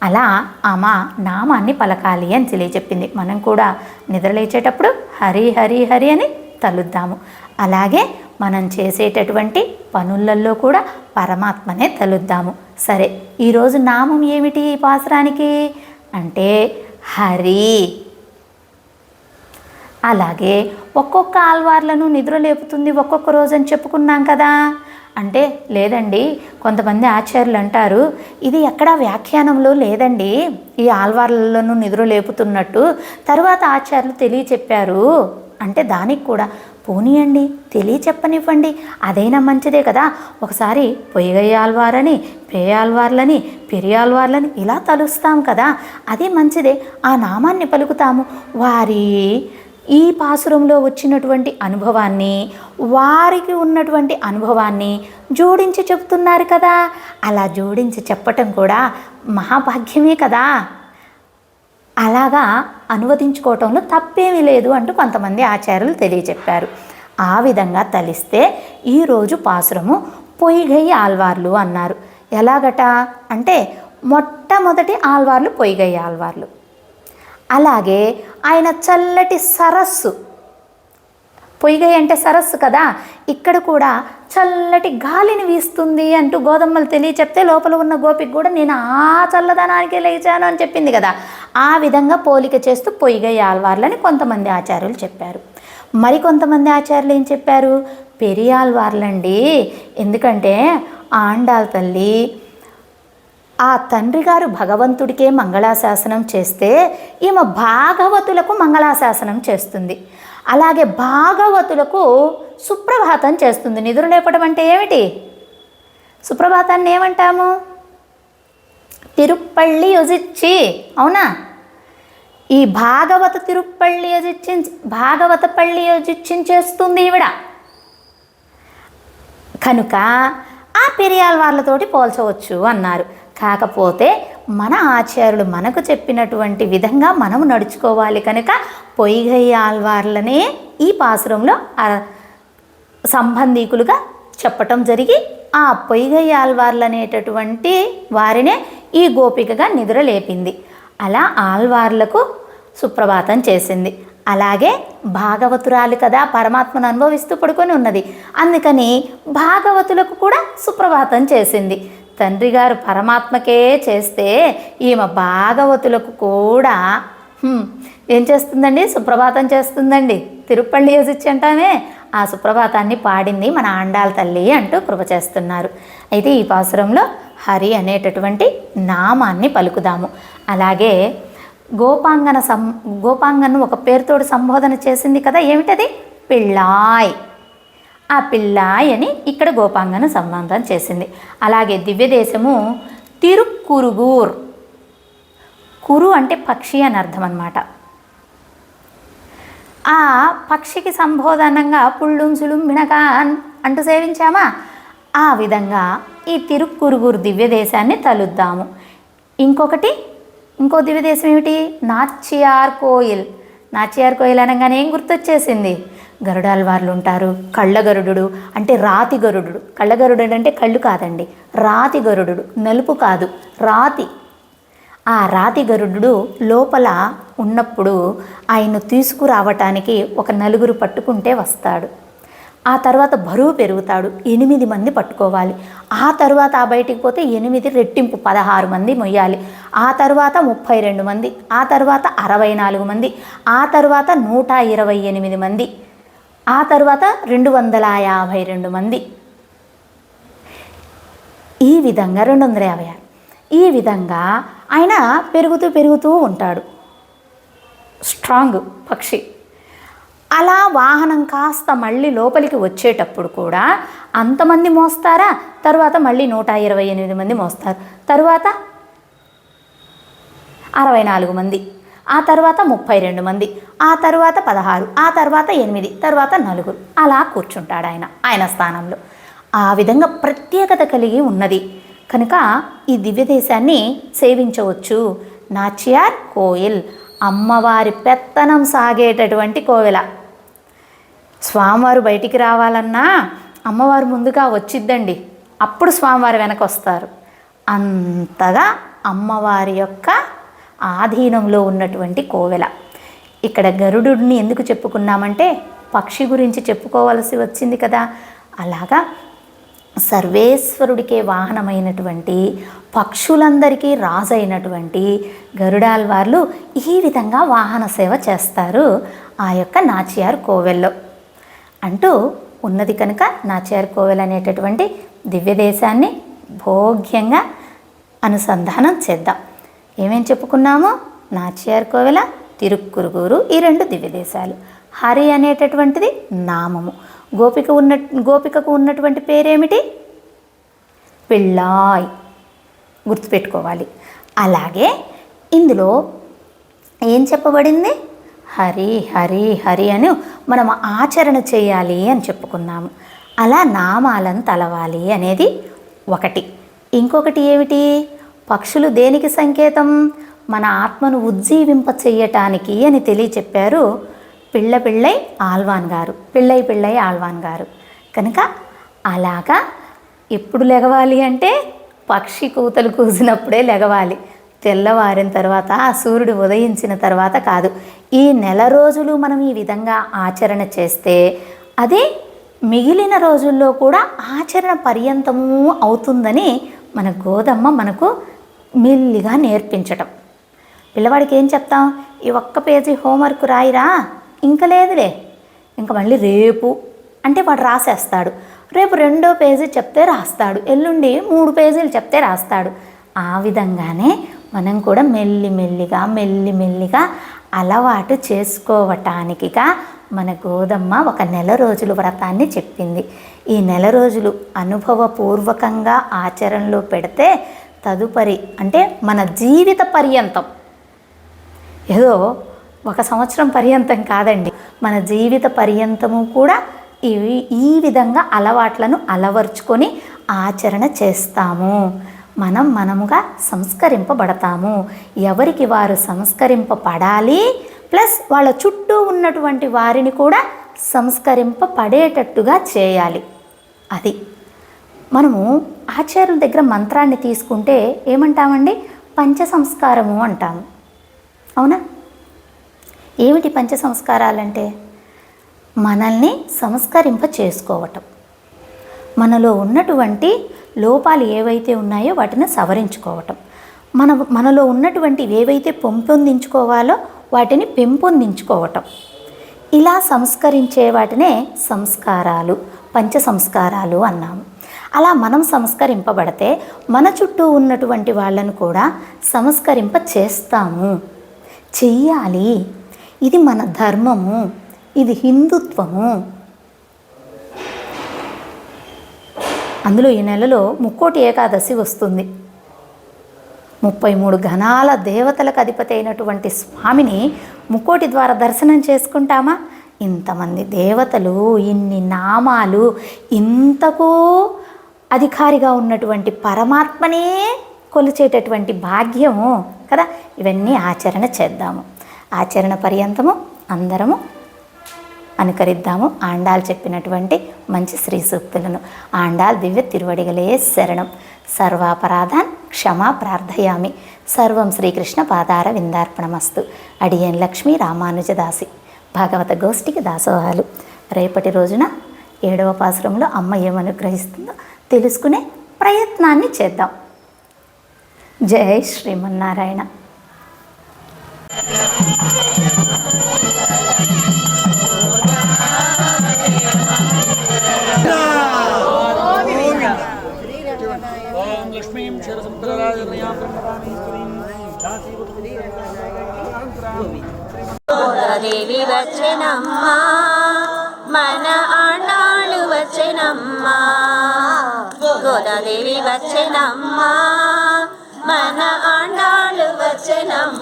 అలా ఆమె నామాన్ని పలకాలి అని తెలియచెప్పింది. మనం కూడా నిద్రలేచేటప్పుడు హరి హరి హరి అని తలుద్దాము. అలాగే మనం చేసేటటువంటి పనులలో కూడా పరమాత్మనే తలుద్దాము. సరే, ఈరోజు నామం ఏమిటి ఈ పాసురానికి అంటే హరి. అలాగే ఒక్కొక్క ఆళ్వార్లను నిద్ర లేపుతుంది ఒక్కొక్క రోజు అని చెప్పుకున్నాం కదా. అంటే లేదండి, కొంతమంది ఆచార్యులు అంటారు ఇది ఎక్కడా వ్యాఖ్యానంలో లేదండి, ఈ ఆళ్వార్లను నిద్ర లేపుతున్నట్టు తర్వాత ఆచార్యులు తెలియచెప్పారు అంటే దానికి కూడా పోనీయండి, తెలియచెప్పనివ్వండి, అదైనా మంచిదే కదా. ఒకసారి పొయ్యగై ఆళ్వారని, పేయాళ్వార్లని, పెరియాళ్వార్లని ఇలా తలుస్తాం కదా, అది మంచిదే. ఆ నామాన్ని పలుకుతాము. వారి ఈ పాసురంలో వచ్చినటువంటి అనుభవాన్ని, వారికి ఉన్నటువంటి అనుభవాన్ని జోడించి చెప్తున్నారు కదా. అలా జోడించి చెప్పటం కూడా మహాభాగ్యమే కదా. అలాగా అనువదించుకోవటంలో తప్పేమీ లేదు అంటూ కొంతమంది ఆచార్యులు తెలియచెప్పారు. ఆ విధంగా తలిస్తే ఈరోజు పాసురము పొయ్యగై ఆళ్వార్లు అన్నారు. ఎలాగట అంటే మొట్టమొదటి ఆళ్వార్లు పొయ్యగై ఆళ్వార్లు. అలాగే ఆయన చల్లటి సరస్సు, పొయ్యగై అంటే సరస్సు కదా, ఇక్కడ కూడా చల్లటి గాలిని వీస్తుంది అంటూ గోదమ్మలు తెలియచెప్తే లోపల ఉన్న గోపికి కూడా నేను ఆ చల్లదనానికే లేచాను అని చెప్పింది కదా. ఆ విధంగా పోలిక చేస్తూ పొయ్యగై ఆళ్వార్లని కొంతమంది ఆచార్యులు చెప్పారు. మరికొంతమంది ఆచార్యులు ఏం చెప్పారు? పెరియాళ్వార్లండి. ఎందుకంటే ఆండాళ్ళ తల్లి ఆ తండ్రి గారు భగవంతుడికే మంగళాశాసనం చేస్తే ఈమె భాగవతులకు మంగళాశాసనం చేస్తుంది. అలాగే భాగవతులకు సుప్రభాతం చేస్తుంది. నిద్ర లేపడం అంటే ఏమిటి? సుప్రభాతాన్ని ఏమంటాము? తిరుప్పళ్ళి యొజిచ్చి, అవునా? ఈ భాగవత తిరుప్పళ్ళి యొజిచ్చి, భాగవత పళ్ళి యొజిచ్చి చేస్తుంది ఈవిడ. కనుక ఆ పెరియాళ్వార్లతోటి పోల్చవచ్చు అన్నారు. కాకపోతే మన ఆచార్యులు మనకు చెప్పినటువంటి విధంగా మనము నడుచుకోవాలి కనుక పొయ్యగై ఆళ్వార్లనే ఈ పాసురంలో సంబంధీకులుగా చెప్పటం జరిగి ఆ పొయ్యగై ఆళ్వార్లు అనేటటువంటి వారినే ఈ గోపికగా నిద్ర లేపింది. అలా ఆళ్వార్లకు సుప్రభాతం చేసింది. అలాగే భాగవతురాలు కదా, పరమాత్మను అనుభవిస్తూ పడుకొని ఉన్నది. అందుకని భాగవతులకు కూడా సుప్రభాతం చేసింది. తండ్రి గారు పరమాత్మకే చేస్తే ఈమె భాగవతులకు కూడా ఏం చేస్తుందండి? సుప్రభాతం చేస్తుందండి. తిరుప్పళ్ళి యొజిచ్చి అంటామే, ఆ సుప్రభాతాన్ని పాడింది మన ఆండాళ్ళ తల్లి అంటూ కృప చేస్తున్నారు. అయితే ఈ పాసురంలో హరి అనేటటువంటి నామాన్ని పలుకుదాము. అలాగే గోపాంగను ఒక పేరుతోడు సంబోధన చేసింది కదా, ఏమిటది? పిళ్ళాయ్. ఆ పిళ్ళాయ్ అని ఇక్కడ గోపాంగను సంబోధన చేసింది. అలాగే దివ్యదేశము తిరుక్కురుగూర్. కురు అంటే పక్షి అని అర్థం అన్నమాట. ఆ పక్షికి సంబోధనంగా పుళ్ళుంసులు మినకాన్ అంటూ సేవించామా, ఆ విధంగా ఈ తిరుక్కురుగూర్ దివ్యదేశాన్ని తలుద్దాము. ఇంకో దివ్యదేశం ఏమిటి? నాచ్యార్ కోయిల్. నాచ్యార్ కోయిల్ అనగానే ఏం గుర్తొచ్చేసింది? గరుడాళ్వార్లు ఉంటారు. కళ్ళగరుడు అంటే రాతి గరుడు. కళ్ళగరుడు అంటే కళ్ళు కాదండి, రాతి గరుడు, నలుపు కాదు, రాతి. ఆ రాతి గరుడు లోపల ఉన్నప్పుడు ఆయన్ను తీసుకురావటానికి ఒక 9 పట్టుకుంటే వస్తాడు. ఆ తర్వాత బరువు పెరుగుతాడు, 8 మంది పట్టుకోవాలి. ఆ తర్వాత ఆ బయటికి పోతే 8 రెట్టింపు 16 మంది మొయ్యాలి. ఆ తర్వాత 32 మంది, ఆ తర్వాత 64 మంది, ఆ తర్వాత 128 మంది, ఆ తర్వాత 252 మంది, ఈ విధంగా 256. ఈ విధంగా ఆయన పెరుగుతూ ఉంటాడు. స్ట్రాంగ్ పక్షి. అలా వాహనం కాస్త మళ్ళీ లోపలికి వచ్చేటప్పుడు కూడా అంతమంది మోస్తారా, తర్వాత మళ్ళీ 128 మంది మోస్తారు, తరువాత 64 మంది, ఆ తర్వాత 32 మంది, ఆ తర్వాత 16, ఆ తర్వాత 8, తర్వాత 4, అలా కూర్చుంటాడు ఆయన స్థానంలో. ఆ విధంగా ప్రత్యేకత కలిగి ఉన్నది కనుక ఈ దివ్యదేశాన్ని సేవించవచ్చు. నాచ్యార్ కోయిల్, అమ్మవారి పెత్తనం సాగేటటువంటి కోవెల. స్వామివారు బయటికి రావాలన్నా అమ్మవారు ముందుగా వచ్చిద్దండి, అప్పుడు స్వామివారు వెనక వస్తారు. అంతగా అమ్మవారి యొక్క ఆధీనంలో ఉన్నటువంటి కోవెల. ఇక్కడ గరుడుని ఎందుకు చెప్పుకున్నామంటే పక్షి గురించి చెప్పుకోవలసి వచ్చింది కదా. అలాగా సర్వేశ్వరుడికే వాహనమైనటువంటి, పక్షులందరికీ రాజు అయినటువంటి గరుడాల్వార్లు ఈ విధంగా వాహన సేవ చేస్తారు ఆ యొక్క నాచియార్ కోవెల్లో అంటూ ఉన్నది. కనుక నాచియార్ కోవెల్ అనేటటువంటి దివ్యదేశాన్ని భోగ్యంగా అనుసంధానం చేద్దాం. ఏమేం చెప్పుకున్నామో నాచియార్ కోవెల, తిరుక్కురుగూరు, ఈ 2 దివ్యదేశాలు. హరి అనేటటువంటిది నామము. గోపికకు ఉన్నటువంటి పేరేమిటి? పిళ్ళాయ్, గుర్తుపెట్టుకోవాలి. అలాగే ఇందులో ఏం చెప్పబడింది? హరి హరి హరి అని మనం ఆచరణ చేయాలి అని చెప్పుకున్నాము. అలా నామాలను తలవాలి అనేది ఒకటి. ఇంకొకటి ఏమిటి? పక్షులు దేనికి సంకేతం? మన ఆత్మను ఉజ్జీవింప చెయ్యటానికి అని తెలియచెప్పారు పిళ్ళై ఆళ్వాన్ గారు, పిళ్ళై ఆళ్వాన్ గారు. కనుక అలాగా ఎప్పుడు లెగవాలి అంటే పక్షి కూతలు కూసినప్పుడే లెగవాలి. తెల్లవారిన తర్వాత, ఆ సూర్యుడు ఉదయించిన తర్వాత కాదు. ఈ నెల రోజులు మనం ఈ విధంగా ఆచరణ చేస్తే అది మిగిలిన రోజుల్లో కూడా ఆచరణ పర్యంతము అవుతుందని మన గోదమ్మ మనకు మెల్లిగా నేర్పించటం. పిల్లవాడికి ఏం చెప్తాం? ఈ ఒక్క పేజీ హోంవర్క్ రాయిరా, ఇంకా లేదులే, ఇంకా మళ్ళీ రేపు అంటే వాడు రాసేస్తాడు. రేపు 2వ పేజీ చెప్తే రాస్తాడు, ఎల్లుండి 3 పేజీలు చెప్తే రాస్తాడు. ఆ విధంగానే మనం కూడా మెల్లిమెల్లిగా అలవాటు చేసుకోవటానికిగా మన గోదమ్మ ఒక నెల రోజులు వ్రతాన్ని చెప్పింది. ఈ నెల రోజులు అనుభవపూర్వకంగా ఆచరణలో పెడితే తదుపరి అంటే మన జీవిత పర్యంతం, ఏదో 1 సంవత్సరం పర్యంతం కాదండి, మన జీవిత పర్యంతము కూడా ఈ విధంగా అలవాట్లను అలవర్చుకొని ఆచరణ చేస్తాము. మనముగా సంస్కరింపబడతాము. ఎవరికి వారు సంస్కరింపబడాలి, ప్లస్ వాళ్ళ చుట్టూ ఉన్నటువంటి వారిని కూడా సంస్కరింపబడేటట్టుగా చేయాలి. అది మనము ఆచార్యుల దగ్గర మంత్రాన్ని తీసుకుంటే ఏమంటామండి? పంచ సంస్కారము అంటాము. అవునా? ఏమిటి పంచ సంస్కారాలంటే? మనల్ని సంస్కరింప చేసుకోవటం, మనలో ఉన్నటువంటి లోపాలు ఏవైతే ఉన్నాయో వాటిని సవరించుకోవటం, మనలో ఉన్నటువంటి ఏవైతే పెంపొందించుకోవాలో వాటిని పెంపొందించుకోవటం, ఇలా సంస్కరించే వాటినే సంస్కారాలు, పంచ సంస్కారాలు అన్నాము. అలా మనం సంస్కరింపబడితే మన చుట్టూ ఉన్నటువంటి వాళ్ళను కూడా సంస్కరింప చేస్తాము, చెయ్యాలి. ఇది మన ధర్మము, ఇది హిందుత్వము. అందులో ఈ నెలలో ముక్కోటి ఏకాదశి వస్తుంది. 33 గణాల దేవతలకు అధిపతి అయినటువంటి స్వామిని ముక్కోటి ద్వారా దర్శనం చేసుకుంటామా? ఇంతమంది దేవతలు, ఇన్ని నామాలు, ఇంతకు అధికారిగా ఉన్నటువంటి పరమాత్మనే కొలిచేటటువంటి భాగ్యము కదా. ఇవన్నీ ఆచరణ చేద్దాము. ఆచరణ పర్యంతము అందరము అనుకరిద్దాము ఆండాల్ చెప్పినటువంటి మంచి శ్రీ సూక్తులను. ఆండాల్ దివ్య తిరువడిగలే శరణం. సర్వాపరాధాన్ క్షమా ప్రార్థయామి. సర్వం శ్రీకృష్ణ పాదార విందార్పణమస్తు. అడియన్ లక్ష్మీ రామానుజదాసి. భాగవత గోష్ఠికి దాసోహాలు. రేపటి రోజున 7వ పాసురంలో అమ్మ ఏమనుగ్రహిస్తుందో తెలుసుకునే ప్రయత్నాన్ని చేద్దాం. జై శ్రీమన్నారాయణ. ఓం లక్ష్మీం క్షీరసముద్రరాజనయాం బ్రహ్మరామేశ్వరీం దాసీవతులీం గోదాదేవి వచ్చెనమ్మా, మన ఆండాళ్ళు వచ్చెనమ్మా. గోదాదేవి వచ్చెనమ్మా, మన ఆండాళ్ళు వచ్చెనమ్మా.